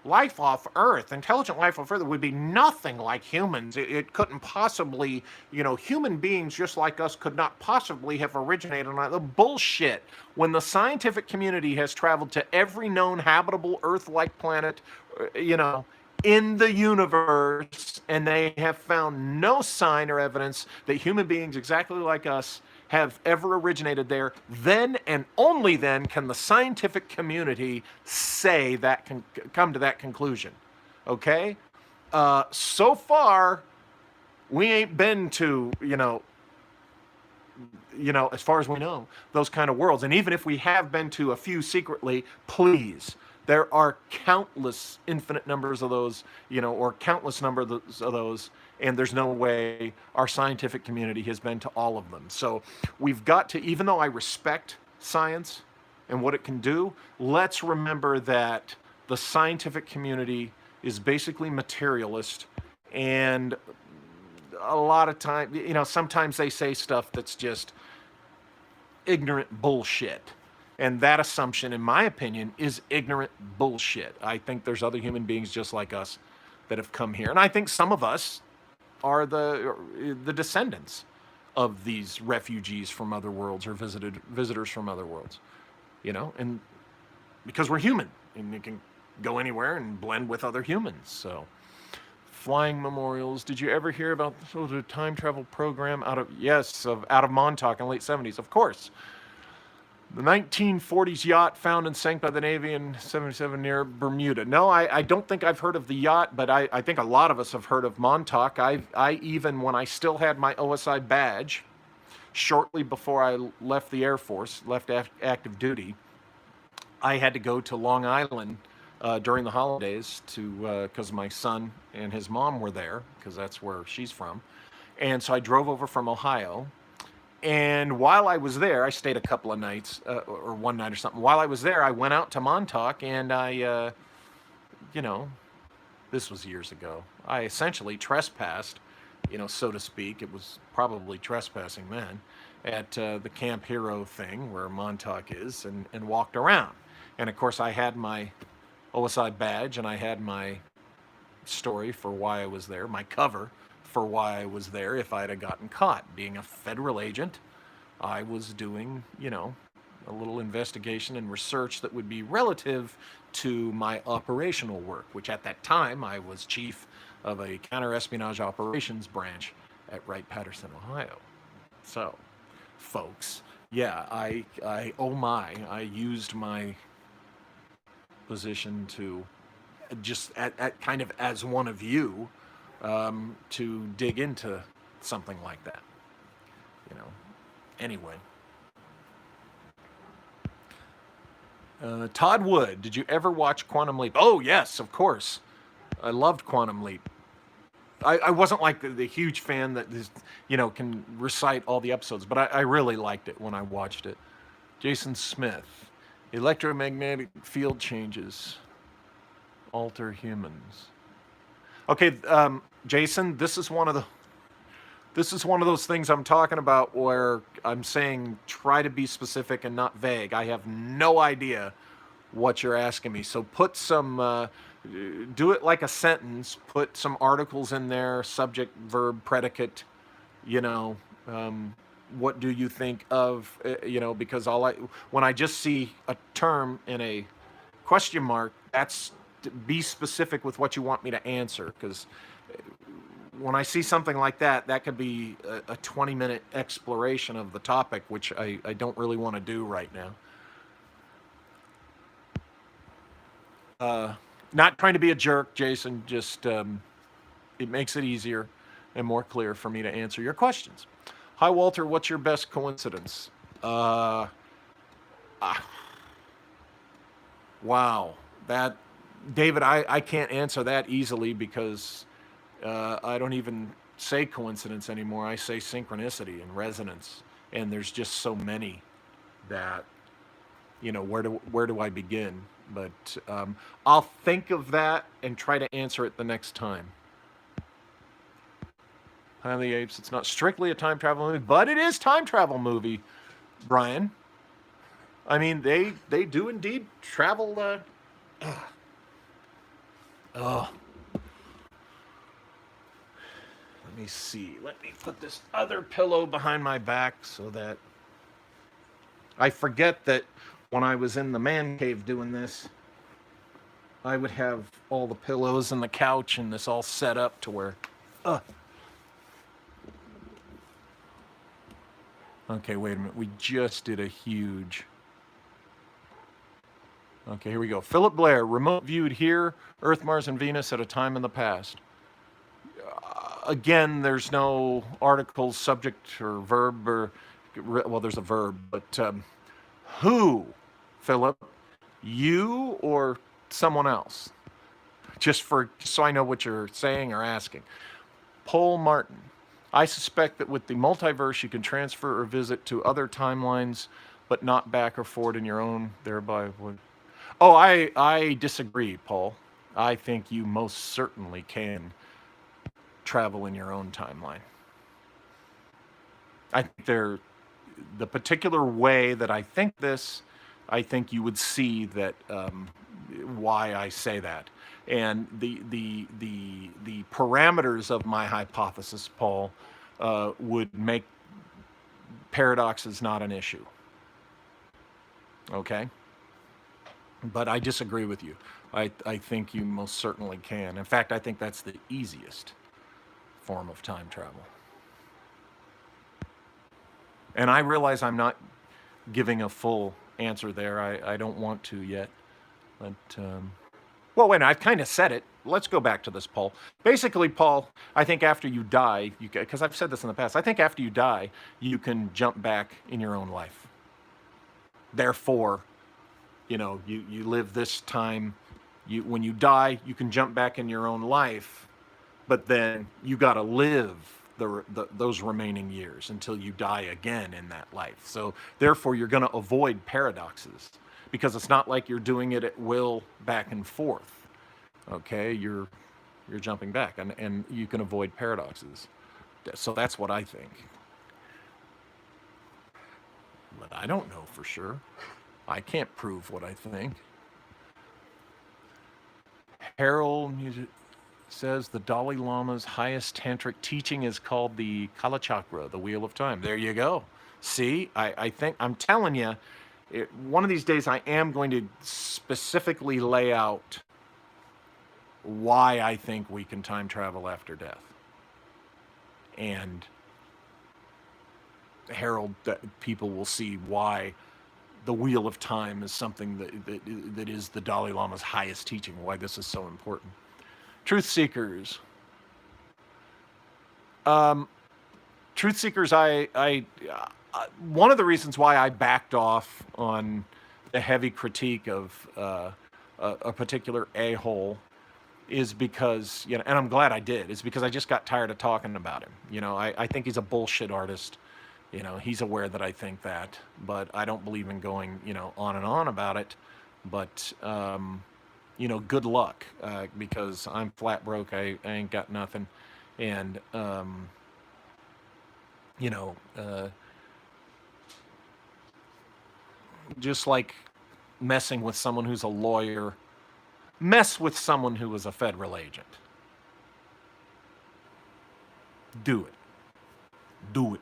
life off Earth, intelligent life off Earth would be nothing like humans. It couldn't possibly, human beings just like us could not possibly have originated on the bullshit. When the scientific community has traveled to every known habitable Earth-like planet, in the universe, and they have found no sign or evidence that human beings exactly like us have ever originated there, then and only then can the scientific community say that can come to that conclusion. Okay? So far, we ain't been to, as far as we know, those kind of worlds. And even if we have been to a few secretly, please, there are countless infinite numbers of those, or countless numbers of those, and there's no way our scientific community has been to all of them. So we've got to, even though I respect science and what it can do, let's remember that the scientific community is basically materialist, and a lot of time, sometimes they say stuff that's just ignorant bullshit. And that assumption, in my opinion, is ignorant bullshit. I think there's other human beings just like us that have come here. And I think some of us are the descendants of these refugees from other worlds or visitors from other worlds. And because we're human and you can go anywhere and blend with other humans. So flying memorials. Did you ever hear about the time travel program out of Montauk in the late 70s? Of course. The 1940s yacht found and sank by the Navy in 77 near Bermuda. No, I don't think I've heard of the yacht, but I think a lot of us have heard of Montauk. I even, when I still had my OSI badge, shortly before I left the Air Force, left active duty, I had to go to Long Island during the holidays to because my son and his mom were there because that's where she's from, and so I drove over from Ohio. And while I was there, I stayed a couple of nights or one night or something. While I was there, I went out to Montauk and you know, this was years ago. I essentially trespassed, so to speak. It was probably trespassing then at the Camp Hero thing where Montauk is and walked around. And of course, I had my OSI badge and I had my story for why I was there, my cover for why I was there if I'd have gotten caught. Being a federal agent, I was doing, a little investigation and research that would be relative to my operational work, which at that time I was chief of a counter-espionage operations branch at Wright-Patterson, Ohio. So, folks, yeah, I used my position to just at kind of as one of you to dig into something like that. Anyway. Todd Wood, did you ever watch Quantum Leap? Oh, yes, of course. I loved Quantum Leap. I wasn't like the huge fan that is, can recite all the episodes, but I really liked it when I watched it. Jason Smith, electromagnetic field changes alter humans. Okay, Jason, this is one of those things I'm talking about where I'm saying try to be specific and not vague. I have no idea what you're asking me. So put some, do it like a sentence, put some articles in there, subject, verb, predicate, what do you think of, because when I just see a term in a question mark, that's, be specific with what you want me to answer, because when I see something like that, that could be a 20-minute exploration of the topic, which I don't really want to do right now. Not trying to be a jerk, Jason, just it makes it easier and more clear for me to answer your questions. Hi, Walter, what's your best coincidence? Wow, that, David, I can't answer that easily because I don't even say coincidence anymore. I say synchronicity and resonance, and there's just so many that, where do I begin? But I'll think of that and try to answer it the next time. Planet of the Apes, it's not strictly a time travel movie, but it is time travel movie, Brian. I mean, they do indeed travel. Let me see. Let me put this other pillow behind my back so that I forget that when I was in the man cave doing this, I would have all the pillows and the couch and this all set up to where... Okay, wait a minute. We just did a huge... Okay, here we go. Philip Blair, remote viewed here, Earth, Mars, and Venus at a time in the past. Again, there's no article, subject, or verb, or... Well, there's a verb, but who, Philip? You or someone else? Just so I know what you're saying or asking. Paul Martin. I suspect that with the multiverse, you can transfer or visit to other timelines, but not back or forward in your own, thereby would... Oh, I disagree, Paul. I think you most certainly can travel in your own timeline. I think the particular way that I think this, I think you would see that why I say that. And the parameters of my hypothesis, Paul, would make paradoxes not an issue. Okay? But I disagree with you. I think you most certainly can. In fact, I think that's the easiest form of time travel. And I realize I'm not giving a full answer there. I don't want to yet. But, well, wait, I've kind of said it. Let's go back to this, Paul. Basically, Paul, I think after you die, because I've said this in the past, I think after you die, you can jump back in your own life. Therefore, you live this time When you die, you can jump back in your own life, but then you got to live those remaining years until you die again in that life. So therefore, you're going to avoid paradoxes because it's not like you're doing it at will back and forth. Okay, you're jumping back, and you can avoid paradoxes. So that's what I think. But I don't know for sure. I can't prove what I think. Harold says the Dalai Lama's highest tantric teaching is called the Kalachakra, the Wheel of Time. There you go. See, I think, I'm telling you, one of these days I am going to specifically lay out why I think we can time travel after death. And Harold, people will see why the Wheel of Time is something that is the Dalai Lama's highest teaching, why this is so important. Truth Seekers. Truth Seekers, one of the reasons why I backed off on the heavy critique of a particular a-hole is because, and I'm glad I did, is because I just got tired of talking about him. I think he's a bullshit artist. He's aware that I think that, but I don't believe in going, on and on about it. But, good luck, because I'm flat broke. I ain't got nothing. And, just like messing with someone who's a lawyer, mess with someone who was a federal agent. Do it. Do it.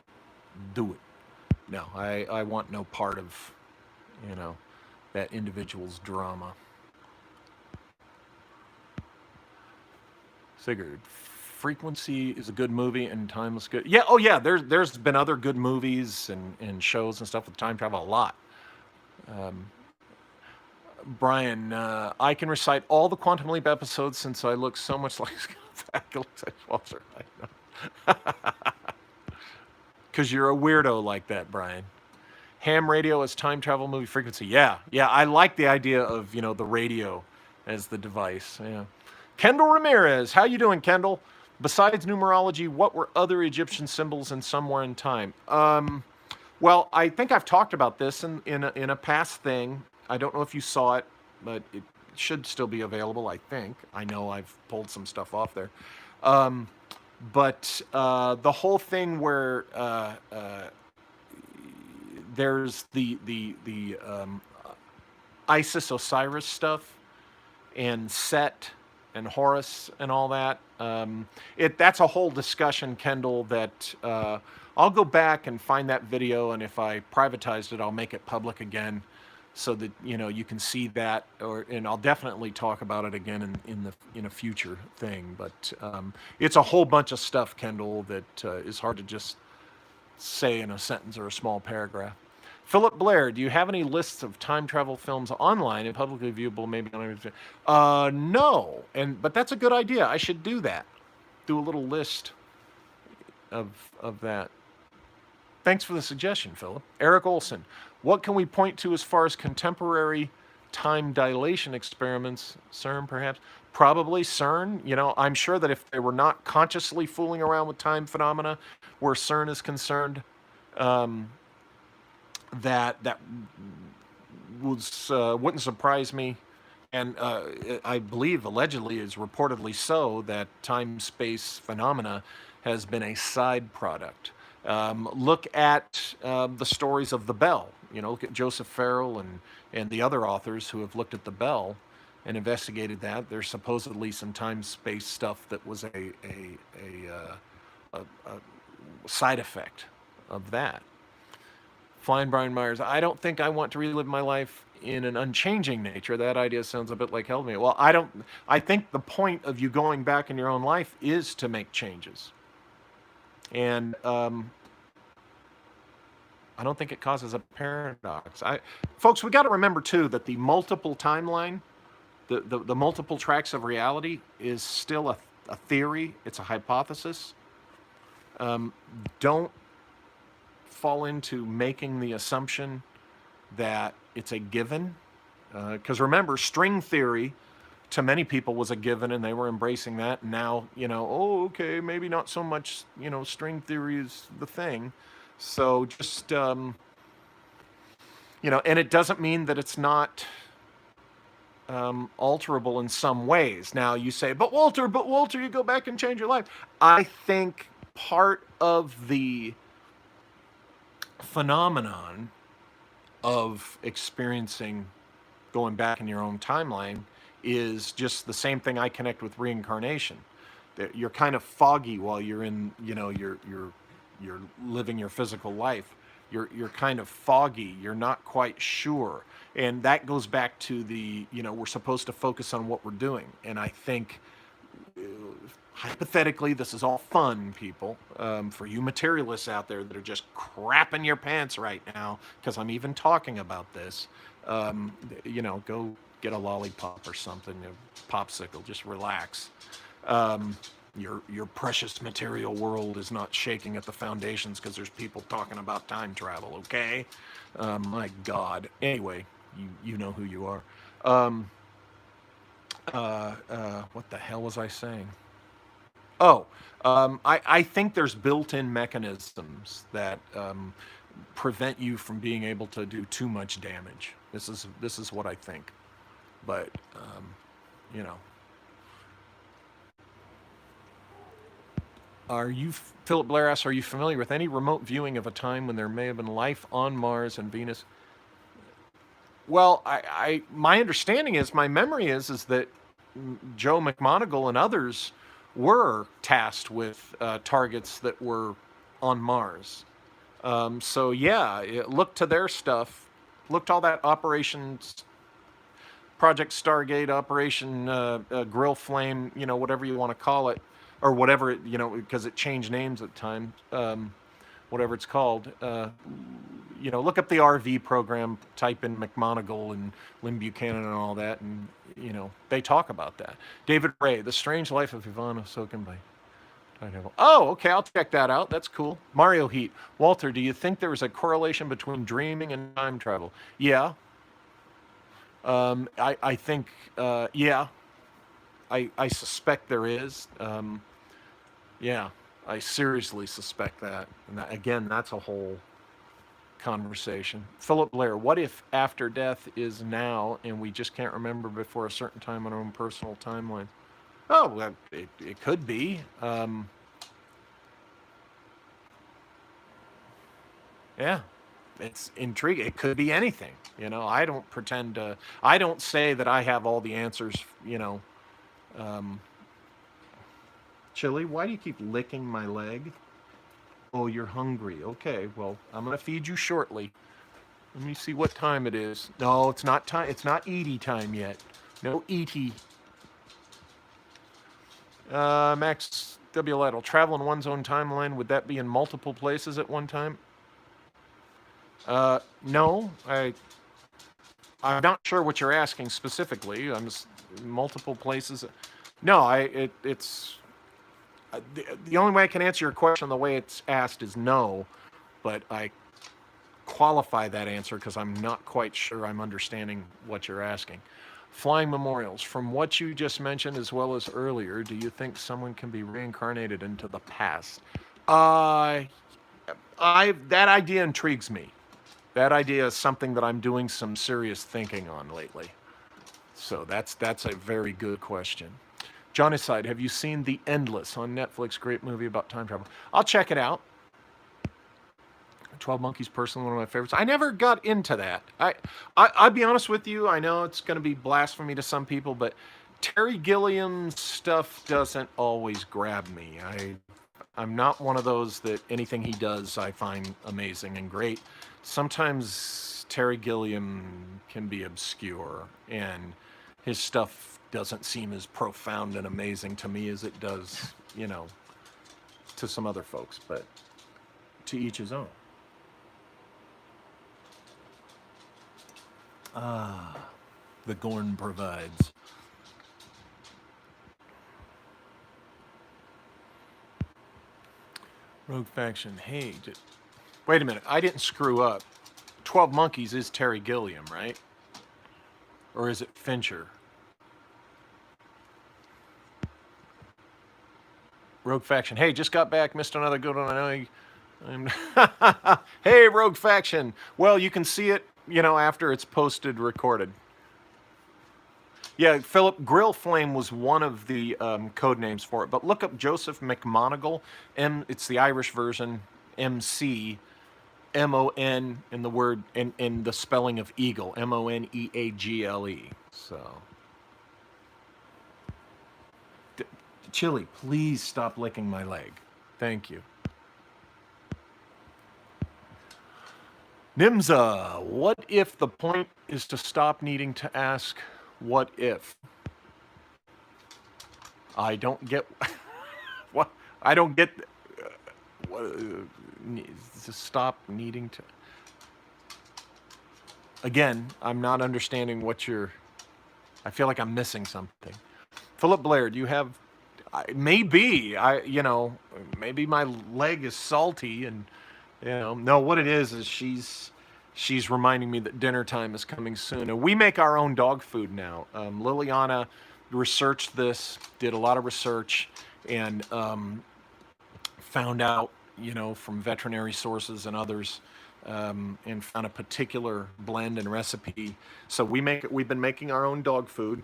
Do it. No, I want no part of, that individual's drama. Sigurd, Frequency is a good movie and Time was good. Yeah, oh yeah, there's been other good movies and shows and stuff with time travel, a lot. Brian, I can recite all the Quantum Leap episodes since I look so much like Walter. I know. Because you're a weirdo like that, Brian. Ham radio as time travel movie frequency. Yeah, I like the idea of, the radio as the device. Yeah. Kendall Ramirez, how you doing, Kendall? Besides numerology, what were other Egyptian symbols in Somewhere in Time? Well, I think I've talked about this in a past thing. I don't know if you saw it, but it should still be available, I think. I know I've pulled some stuff off there. But the whole thing where there's the Isis Osiris stuff and Set and Horus and all that. That's a whole discussion, Kendall, that I'll go back and find that video, and if I privatized it, I'll make it public again so that you can see that, and I'll definitely talk about it again in a future thing. But it's a whole bunch of stuff, Kendall, that is hard to just say in a sentence or a small paragraph. Philip Blair, do you have any lists of time travel films online and publicly viewable? Maybe no, but that's a good idea. I should do that. Do a little list of that. Thanks for the suggestion, Philip. Eric Olson, what can we point to as far as contemporary time dilation experiments? CERN, perhaps? Probably CERN. I'm sure that if they were not consciously fooling around with time phenomena where CERN is concerned, that wouldn't surprise me. And I believe, allegedly, is reportedly so, that time-space phenomena has been a side product. Look at the stories of the Bell. Look at Joseph Farrell and the other authors who have looked at the Bell and investigated that. There's supposedly some time-space stuff that was a side effect of that. Flying Brian Myers, I don't think I want to relive my life in an unchanging nature. That idea sounds a bit like hell to me. Well, I think the point of you going back in your own life is to make changes. And I don't think it causes a paradox. Folks, we got to remember too that the multiple timeline, the multiple tracks of reality is still a theory. It's a hypothesis. Don't fall into making the assumption that it's a given. Because remember, string theory to many people was a given, and they were embracing that. And now, oh, okay, maybe not so much, string theory is the thing. So just, and it doesn't mean that it's not alterable in some ways. Now you say, but Walter, you go back and change your life. I think part of the phenomenon of experiencing going back in your own timeline is just the same thing I connect with reincarnation. That you're kind of foggy while you're in, you're living your physical life. You're kind of foggy. You're not quite sure, and that goes back to the, we're supposed to focus on what we're doing. And I think, hypothetically, this is all fun, people. For you materialists out there that are just crapping your pants right now, because I'm even talking about this, go get a lollipop or something, a popsicle, just relax. Your precious material world is not shaking at the foundations because there's people talking about time travel, okay? My God. Anyway, you know who you are. What the hell was I saying? Oh, I think there's built-in mechanisms that prevent you from being able to do too much damage. This is what I think. But, Philip Blair asks, are you familiar with any remote viewing of a time when there may have been life on Mars and Venus? Well, my understanding is, my memory is that Joe McMoneagle and others were tasked with targets that were on Mars. So yeah, look to their stuff. Look to all that operations, Project Stargate, Operation Grill Flame, whatever you want to call it, or whatever, because it changed names at times, whatever it's called. Look up the RV program, type in McMoneagle and Lynn Buchanan and all that, and, they talk about that. David Ray, The Strange Life of Ivana Sokenbay. Oh, okay, I'll check that out. That's cool. Mario Heat. Walter, do you think there is a correlation between dreaming and time travel? Yeah. I think, yeah. I suspect there is. Yeah, I seriously suspect that. And that, again, that's a whole conversation. Philip Blair, what if after death is now and we just can't remember before a certain time on our own personal timeline? Oh, it could be. Yeah, it's intriguing. It could be anything. I don't pretend to, I don't say that I have all the answers, Chili, why do you keep licking my leg? Oh, you're hungry. Okay, well, I'm going to feed you shortly. Let me see what time it is. No, it's not time. It's not eaty time yet. No eaty. Max W. Lytle, travel in one's own timeline. Would that be in multiple places at one time? No, I'm not sure what you're asking specifically. I'm just multiple places. No, it's the only way I can answer your question the way it's asked is no, but I qualify that answer because I'm not quite sure I'm understanding what you're asking. Flying memorials. From what you just mentioned as well as earlier, do you think someone can be reincarnated into the past? That idea intrigues me. That idea is something that I'm doing some serious thinking on lately. So that's a very good question. John Aside, have you seen The Endless on Netflix? Great movie about time travel. I'll check it out. 12 Monkeys, personally one of my favorites. I never got into that. I'll be honest with you. I know it's going to be blasphemy to some people, but Terry Gilliam's stuff doesn't always grab me. I'm not one of those that anything he does I find amazing and great. Sometimes Terry Gilliam can be obscure, and his stuff doesn't seem as profound and amazing to me as it does, to some other folks, but to each his own. The Gorn provides. Rogue Faction. Hey, wait a minute. I didn't screw up. 12 Monkeys is Terry Gilliam, right? Or is it Fincher? Rogue Faction. Hey, just got back. Missed another good one. I know hey, Rogue Faction. Well, you can see it, after it's posted, recorded. Yeah, Philip, Grill Flame was one of the code names for it. But look up Joseph McMoneagle. It's the Irish version. McMon in the word in the spelling of eagle. Moneagle. So, Chili, please stop licking my leg. Thank you. Nimza, what if the point is to stop needing to ask what if? I don't get what I don't get to stop needing to. Again, I'm not understanding what you're. I feel like I'm missing something. Philip Blair, do you have? Maybe maybe my leg is salty, and no, what it is she's reminding me that dinner time is coming soon. And we make our own dog food now. Liliana researched this, did a lot of research, and found out, from veterinary sources and others, and found a particular blend and recipe. So we've been making our own dog food.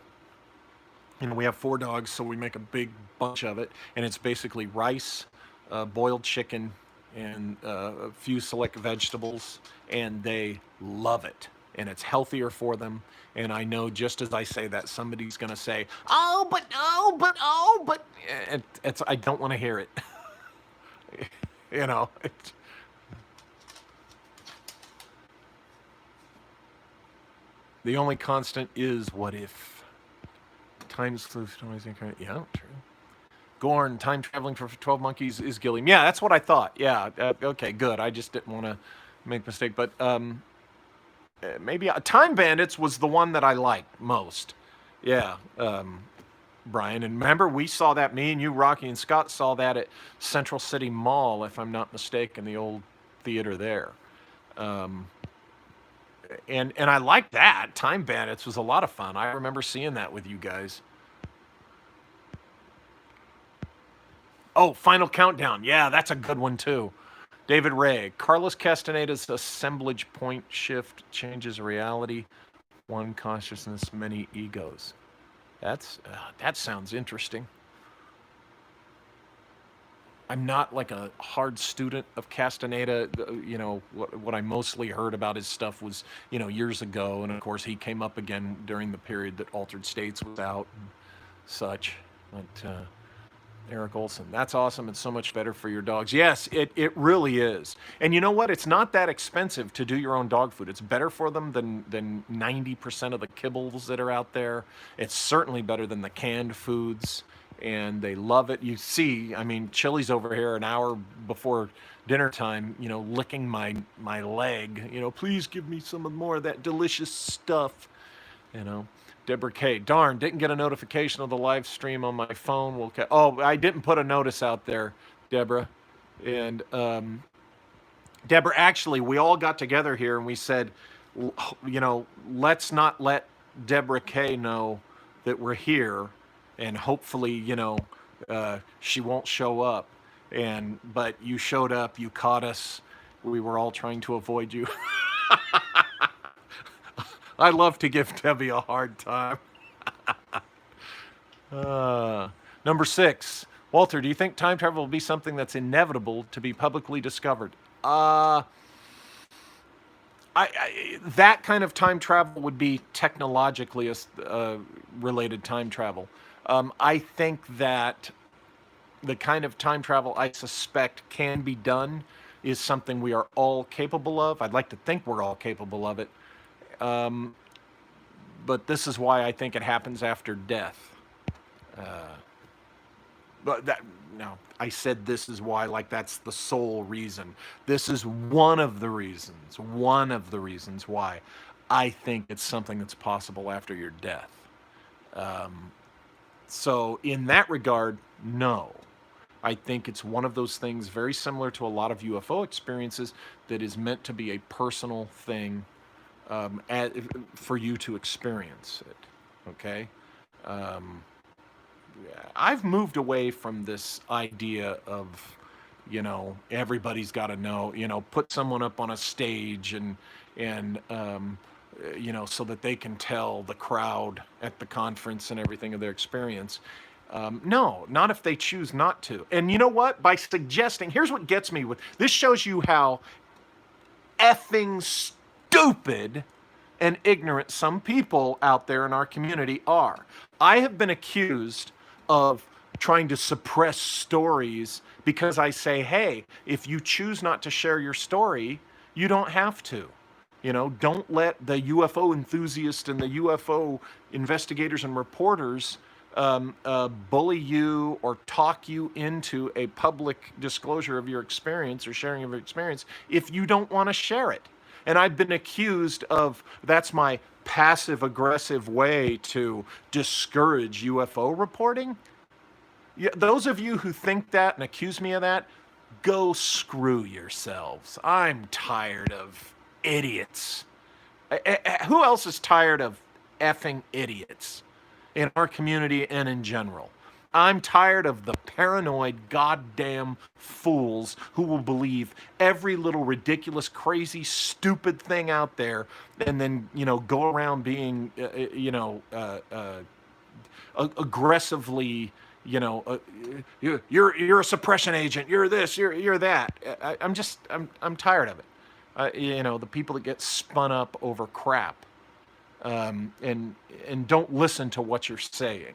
We have 4 dogs, so we make a big bunch of it. And it's basically rice, boiled chicken, and a few select vegetables. And they love it. And it's healthier for them. And I know just as I say that, somebody's going to say, oh, but. I don't want to hear it. The only constant is what if. Time's yeah, true. Gorn, time traveling for 12 monkeys is Gilliam. Yeah, that's what I thought. Yeah, okay, good. I just didn't want to make a mistake. But maybe Time Bandits was the one that I liked most. Yeah, Brian. And remember, we saw that, me and you, Rocky and Scott, saw that at Central City Mall, if I'm not mistaken, the old theater there. And I liked that. Time Bandits was a lot of fun. I remember seeing that with you guys. Oh, Final Countdown. Yeah, that's a good one too. David Ray. Carlos Castaneda's assemblage point shift changes reality. One consciousness, many egos. That sounds interesting. I'm not like a hard student of Castaneda. What I mostly heard about his stuff was, years ago. And of course, he came up again during the period that Altered States was out and such. But Eric Olson, that's awesome. It's so much better for your dogs. Yes, it really is. And you know what? It's not that expensive to do your own dog food. It's better for them than 90% of the kibbles that are out there. It's certainly better than the canned foods. And they love it. You see, Chili's over here an hour before dinner time, licking my leg. Please give me some more of that delicious stuff. Deborah K. Darn, didn't get a notification of the live stream on my phone. I didn't put a notice out there, Deborah. And Deborah, actually, we all got together here and we said, let's not let Deborah K know that we're here. And hopefully, she won't show up. But you showed up, you caught us. We were all trying to avoid you. I love to give Debbie a hard time. Number 6. Walter, do you think time travel will be something that's inevitable to be publicly discovered? That kind of time travel would be technologically related time travel. I think that the kind of time travel I suspect can be done is something we are all capable of. I'd like to think we're all capable of it. But this is why I think it happens after death. I said this is why, like that's the sole reason. This is one of the reasons why I think it's something that's possible after your death. So in that regard, no. I think it's one of those things very similar to a lot of UFO experiences that is meant to be a personal thing for you to experience it. Okay? I've moved away from this idea of, everybody's got to know, put someone up on a stage and so that they can tell the crowd at the conference and everything of their experience. No, not if they choose not to. And you know what? By suggesting, here's what gets me with this shows you how effing stupid and ignorant some people out there in our community are. I have been accused of trying to suppress stories because I say, hey, if you choose not to share your story, you don't have to. Don't let the UFO enthusiasts and the UFO investigators and reporters bully you or talk you into a public disclosure of your experience or sharing of your experience if you don't want to share it. And I've been accused of that's my passive aggressive way to discourage UFO reporting. Yeah, those of you who think that and accuse me of that, go screw yourselves. I'm tired of idiots. Who else is tired of effing idiots in our community and in general? I'm tired of the paranoid goddamn fools who will believe every little ridiculous, crazy, stupid thing out there and then, go around being, aggressively, you're a suppression agent, you're this, you're that. I'm tired of it. The people that get spun up over crap and don't listen to what you're saying.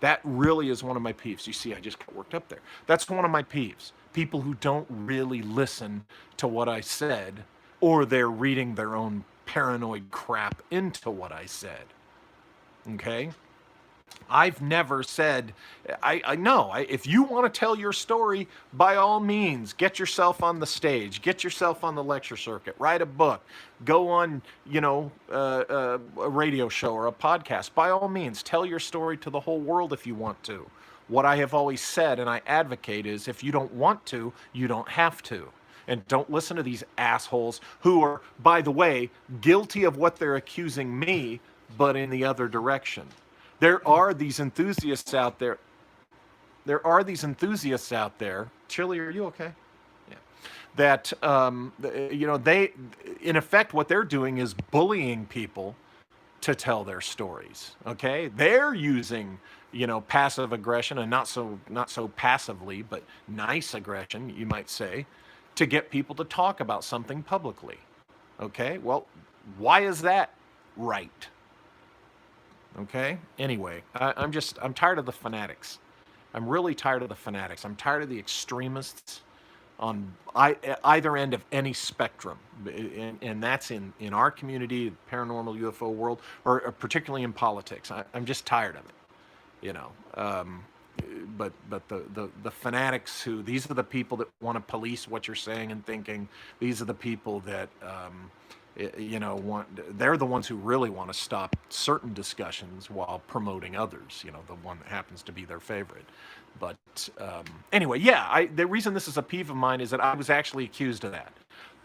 That really is one of my peeves. You see, I just got worked up there. That's one of my peeves. People who don't really listen to what I said, or they're reading their own paranoid crap into what I said. Okay? I've never said, I know, if you want to tell your story, by all means, get yourself on the stage, get yourself on the lecture circuit, write a book, go on, a radio show or a podcast. By all means, tell your story to the whole world if you want to. What I have always said and I advocate is if you don't want to, you don't have to. And don't listen to these assholes who are, by the way, guilty of what they're accusing me, but in the other direction. There are these enthusiasts out there. Chili, are you okay? Yeah. That, they, in effect, what they're doing is bullying people to tell their stories. Okay? They're using, passive aggression and not so passively, but nice aggression, you might say, to get people to talk about something publicly. Okay? Well, why is that right? Okay? Anyway, I'm tired of the fanatics. I'm really tired of the fanatics. I'm tired of the extremists on either end of any spectrum. And that's in our community, the paranormal UFO world, or particularly in politics. I'm just tired of it, But the fanatics these are the people that want to police what you're saying and thinking. These are the people that, they're the ones who really want to stop certain discussions while promoting others, the one that happens to be their favorite. But anyway, yeah, the reason this is a peeve of mine is that I was actually accused of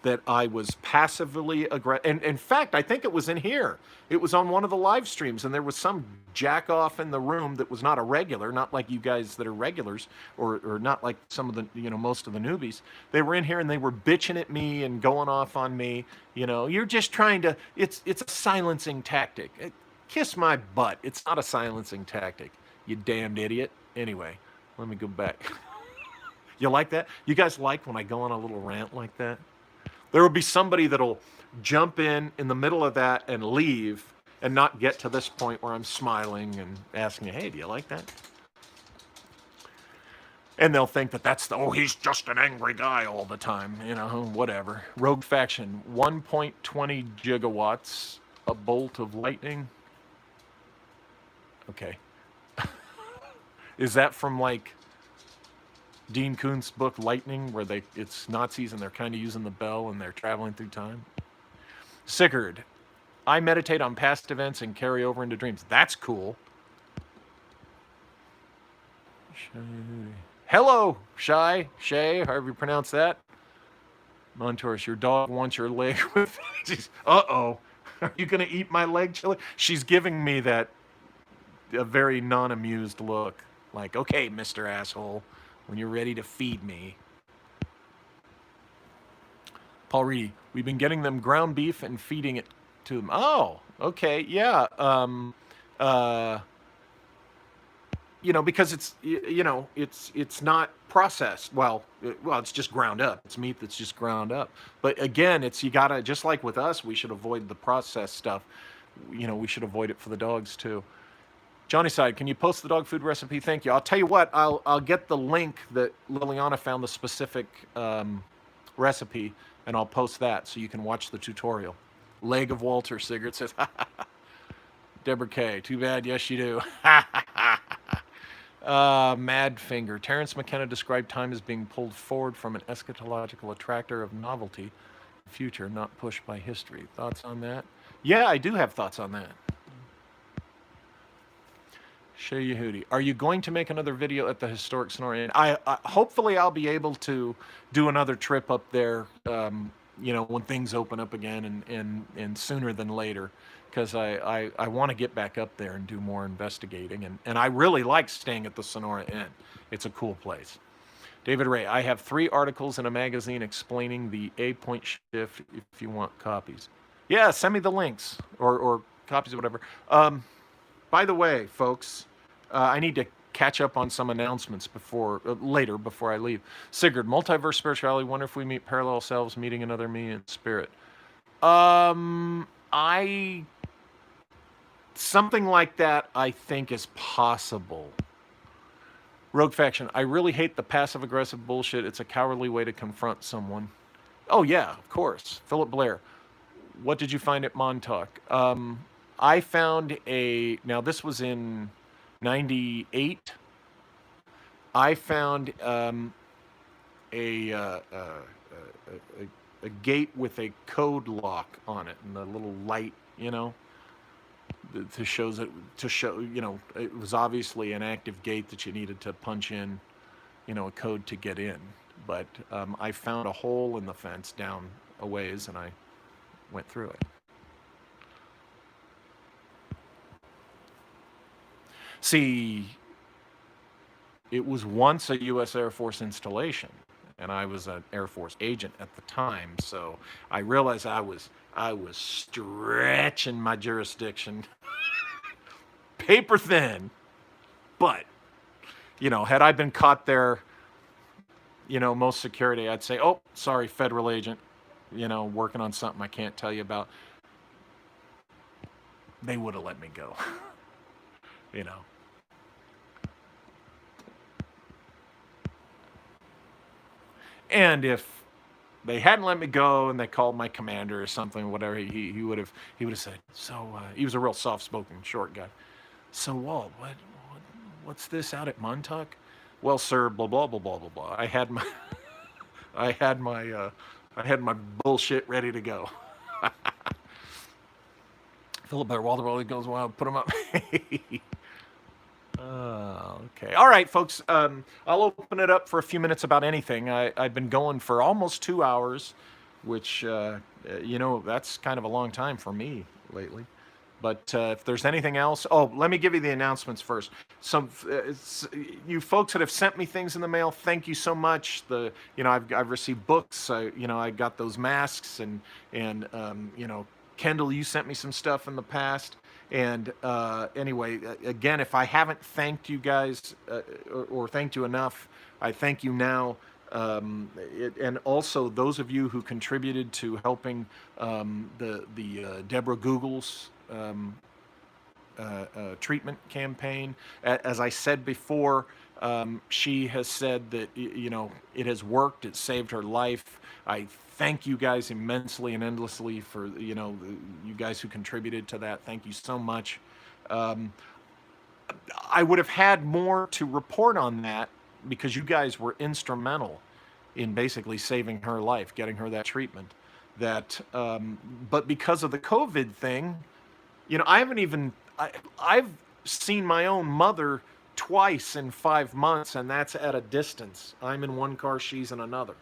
that I was passively aggressive. And in fact, I think it was in here. It was on one of the live streams, and there was some jack off in the room that was not a regular, not like you guys that are regulars, or not like some of the, most of the newbies. They were in here and they were bitching at me and going off on me. You're just trying to, it's a silencing tactic. Kiss my butt. It's not a silencing tactic, you damned idiot. Anyway, let me go back. You like that? You guys like when I go on a little rant like that? There will be somebody that'll jump in the middle of that and leave and not get to this point where I'm smiling and asking, hey, do you like that? And they'll think that he's just an angry guy all the time, whatever. Rogue Faction, 1.20 gigawatts, a bolt of lightning. Okay. Is that from Dean Koontz book Lightning, where it's Nazis and they're kind of using the bell and they're traveling through time? Sigurd, I meditate on past events and carry over into dreams. That's cool. Hello, Shay, however you pronounce that. Montours, your dog wants your leg with... Uh-oh. Are you going to eat my leg, Chili? She's giving me a very non-amused look. Like, okay, Mr. Asshole, when you're ready to feed me. Paul Reedy, we've been getting them ground beef and feeding it to them. Oh, okay, yeah. Uh, because it's not processed. Well, it's just ground up. It's meat that's just ground up. But again, you gotta, just like with us, we should avoid the processed stuff. We should avoid it for the dogs too. Johnny Side, can you post the dog food recipe? Thank you. I'll tell you what. I'll get the link that Liliana found the specific recipe, and I'll post that so you can watch the tutorial. Leg of Walter, Sigurd says. Deborah K. Too bad. Yes, you do. Mad Finger. Terrence McKenna described time as being pulled forward from an eschatological attractor of novelty, future, not pushed by history. Thoughts on that? Yeah, I do have thoughts on that. Shay Yehudi, are you going to make another video at the historic Sonora Inn? Hopefully I'll be able to do another trip up there, when things open up again, and sooner than later, because I want to get back up there and do more investigating, and I really like staying at the Sonora Inn. It's a cool place. David Ray, I have 3 articles in a magazine explaining the A-point shift if you want copies. Yeah, send me the links or copies or whatever. By the way, folks, I need to catch up on some announcements later before I leave. Sigurd, multiverse spirituality. Wonder if we meet parallel selves, meeting another me in spirit. Something like that, I think, is possible. Rogue Faction, I really hate the passive-aggressive bullshit. It's a cowardly way to confront someone. Oh, yeah, of course. Philip Blair, what did you find at Montauk? I found now this was in 98. I found a gate with a code lock on it and a little light, to show it was obviously an active gate that you needed to punch in, a code to get in. But I found a hole in the fence down a ways, and I went through it. See, it was once a U.S. Air Force installation, and I was an Air Force agent at the time, so I realized I was stretching my jurisdiction paper thin. But, had I been caught there, most security, I'd say, oh, sorry, federal agent, working on something I can't tell you about. They would have let me go. And if they hadn't let me go and they called my commander or something, whatever, he would have said, so he was a real soft-spoken short guy. So Walt, what's this out at Montauk? Well, sir, blah blah blah blah blah blah. I had my bullshit ready to go. Philip Bear, Walter goes wild. Put him up. Okay. All right, folks. I'll open it up for a few minutes about anything. I've been going for almost 2 hours, which, that's kind of a long time for me lately. But if there's anything else... Oh, let me give you the announcements first. You folks that have sent me things in the mail, thank you so much. I've received books. I got those masks, and Kendall, you sent me some stuff in the past. And anyway, again, if I haven't thanked you guys or thanked you enough, I thank you now. And also those of you who contributed to helping the Deborah Google's treatment campaign. As I said before, she has said that it has worked. It saved her life. I thank you guys immensely and endlessly for you guys who contributed to that. Thank you so much. I would have had more to report on that because you guys were instrumental in basically saving her life, getting her that treatment. But because of the COVID thing, I've seen my own mother twice in 5 months, and that's at a distance. I'm in one car, she's in another.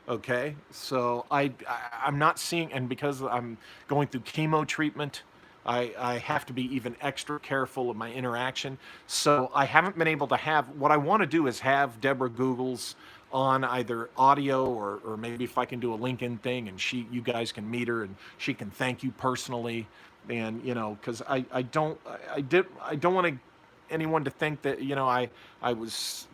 Okay, so I'm not seeing, and because I'm going through chemo treatment, I have to be even extra careful of my interaction. So I haven't been able to have, what I want to do is have Deborah Googles on either audio, or maybe if I can do a LinkedIn thing and you guys can meet her and she can thank you personally. And, because I don't want anyone to think that, I was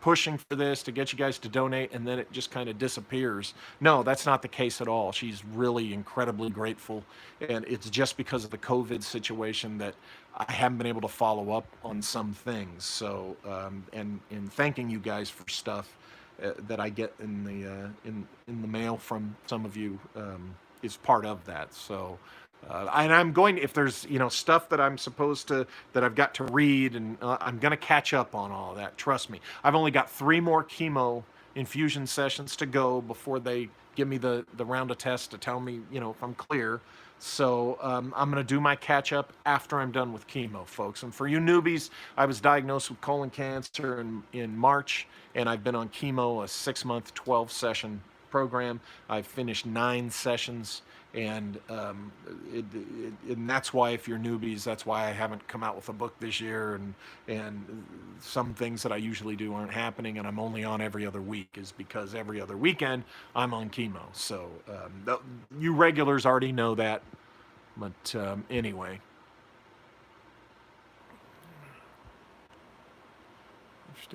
pushing for this to get you guys to donate and then it just kind of disappears. No, that's not the case at all. She's really incredibly grateful. And it's just because of the COVID situation that I haven't been able to follow up on some things. So, and in thanking you guys for stuff that I get in the mail from some of you is part of that. So, and I'm going, if there's, stuff that I'm supposed to, that I've got to read, and I'm going to catch up on all of that. Trust me. I've only got 3 more chemo infusion sessions to go before they give me the round of tests to tell me, if I'm clear. So I'm going to do my catch up after I'm done with chemo, folks. And for you newbies, I was diagnosed with colon cancer in March, and I've been on chemo, a 6-month, 12-session program. I've finished 9 sessions. And and that's why, if you're newbies, that's why I haven't come out with a book this year, and some things that I usually do aren't happening, and I'm only on every other week, is because every other weekend I'm on chemo. So you regulars already know that, but anyway. I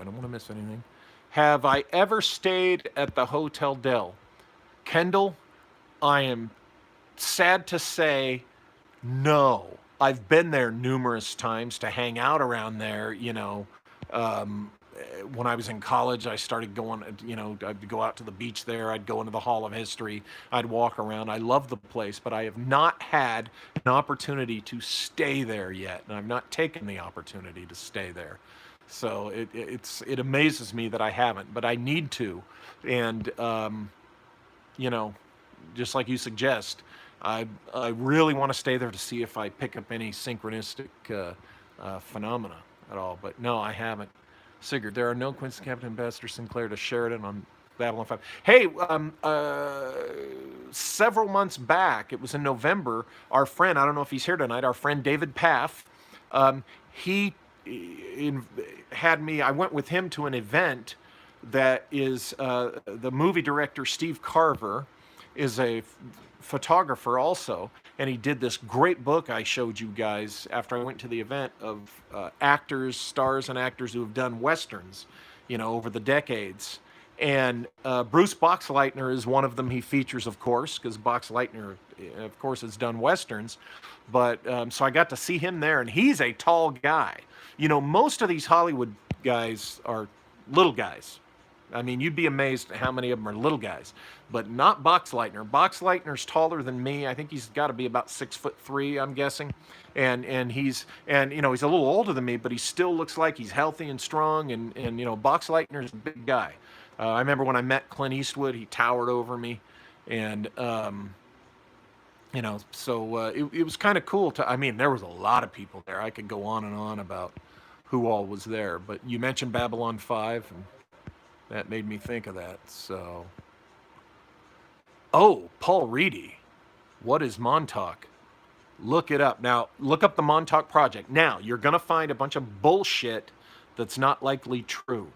don't want to miss anything. Have I ever stayed at the Hotel Del? Kendall, I am sad to say no. I've been there numerous times to hang out around there. When I was in college, I started going, I'd go out to the beach there. I'd go into the Hall of History. I'd walk around. I love the place, but I have not had an opportunity to stay there yet. And I've not taken the opportunity to stay there. So it amazes me that I haven't, but I need to. And, just like you suggest, I really want to stay there to see if I pick up any synchronistic phenomena at all. But no, I haven't. Sigurd, there are no Quincy Captain Ambassador Sinclair to Sheridan on Babylon 5. Hey, several months back, it was in November, our friend, I don't know if he's here tonight, our friend David Paff, he had me, I went with him to an event that is, the movie director Steve Carver is a photographer also, and he did this great book I showed you guys after I went to the event of stars and actors who have done westerns, over the decades. And Bruce Boxleitner is one of them he features, of course, because Boxleitner, of course, has done westerns. But so I got to see him there, and he's a tall guy. Most of these Hollywood guys are little guys. I mean, you'd be amazed at how many of them are little guys, but not Boxleitner. Boxleitner's taller than me. I think he's got to be about 6'3", I'm guessing, and he's a little older than me, but he still looks like he's healthy and strong. And Boxleitner's a big guy. I remember when I met Clint Eastwood, he towered over me, and so it was kind of cool to. I mean, there was a lot of people there. I could go on and on about who all was there, but you mentioned Babylon 5, and that made me think of that. So, Paul Reedy, what is Montauk? Look it up. Now, look up the Montauk Project. Now, you're going to find a bunch of bullshit that's not likely true.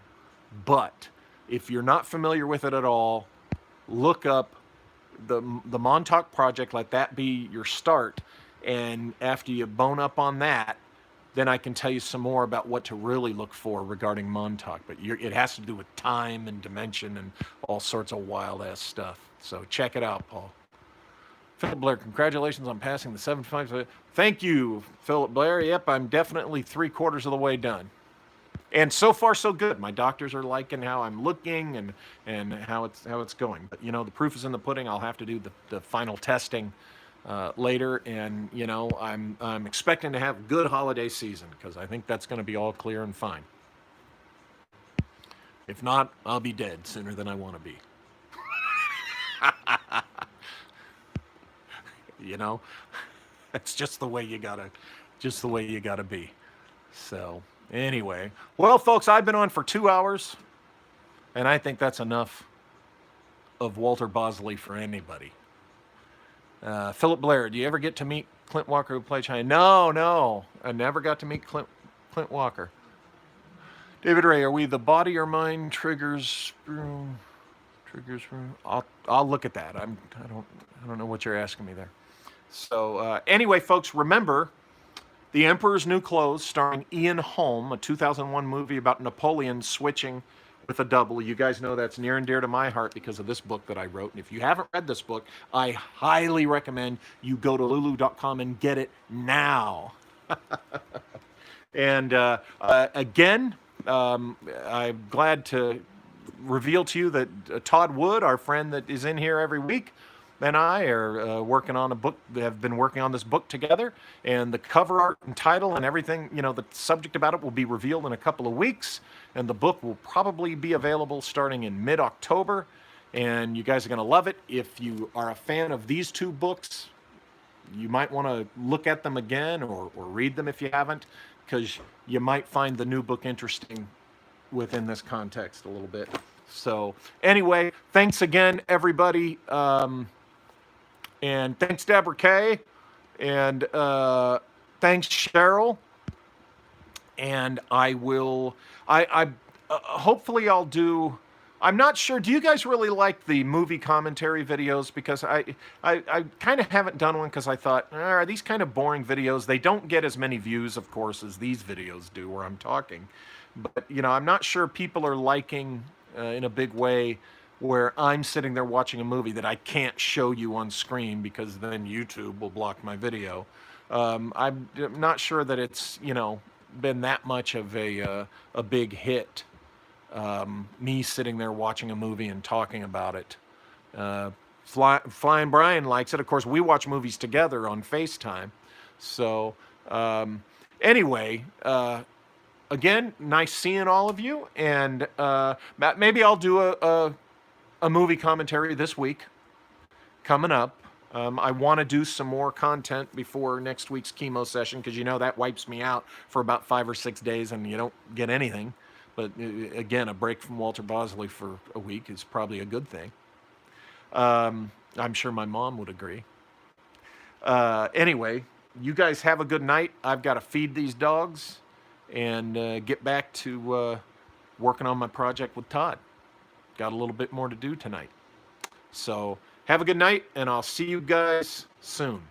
But if you're not familiar with it at all, look up the Montauk Project. Let that be your start. And after you bone up on that, then I can tell you some more about what to really look for regarding Montauk. But it has to do with time and dimension and all sorts of wild-ass stuff. So check it out, Paul. Philip Blair, congratulations on passing the 75. Thank you, Philip Blair. Yep, I'm definitely 3/4 of the way done. And so far, so good. My doctors are liking how I'm looking and how it's going. But, the proof is in the pudding. I'll have to do the final testing later, and I'm expecting to have a good holiday season, because I think that's going to be all clear and fine. If not, I'll be dead sooner than I want to be. That's just the way you gotta be. So anyway, well, folks, I've been on for 2 hours, and I think that's enough. of Walter Bosley for anybody. Philip Blair, do you ever get to meet Clint Walker who played China? No, I never got to meet Clint Walker. David Ray, are we the body or mind triggers? Triggers. I'll look at that. I don't know what you're asking me there. So anyway, folks, remember The Emperor's New Clothes, starring Ian Holm, a 2001 movie about Napoleon switching with a double. You guys know that's near and dear to my heart because of this book that I wrote. And if you haven't read this book, I highly recommend you go to lulu.com and get it now. And again, I'm glad to reveal to you that Todd Wood, our friend that is in here every week, and I are working on a book. Have been working on this book together, and the cover art and title and everything, the subject about it will be revealed in a couple of weeks, and the book will probably be available starting in mid-October, and you guys are going to love it. If you are a fan of these two books, you might want to look at them again or read them if you haven't, because you might find the new book interesting within this context a little bit. So anyway, thanks again, everybody. And thanks, Deborah Kay. And thanks, Cheryl. And I will, hopefully I'll do, I'm not sure, do you guys really like the movie commentary videos? Because I kind of haven't done one because I thought, are these kind of boring videos? They don't get as many views, of course, as these videos do where I'm talking. But, I'm not sure people are liking in a big way where I'm sitting there watching a movie that I can't show you on screen because then YouTube will block my video. I'm not sure that it's, been that much of a big hit. Me sitting there watching a movie and talking about it. Flying Brian likes it. Of course, we watch movies together on FaceTime. So anyway, again, nice seeing all of you. And maybe I'll do a movie commentary this week coming up. I want to do some more content before next week's chemo session because that wipes me out for about 5 or 6 days and you don't get anything. But again, a break from Walter Bosley for a week is probably a good thing. I'm sure my mom would agree. Anyway, you guys have a good night. I've got to feed these dogs and get back to working on my project with Todd. Got a little bit more to do tonight. So have a good night, and I'll see you guys soon.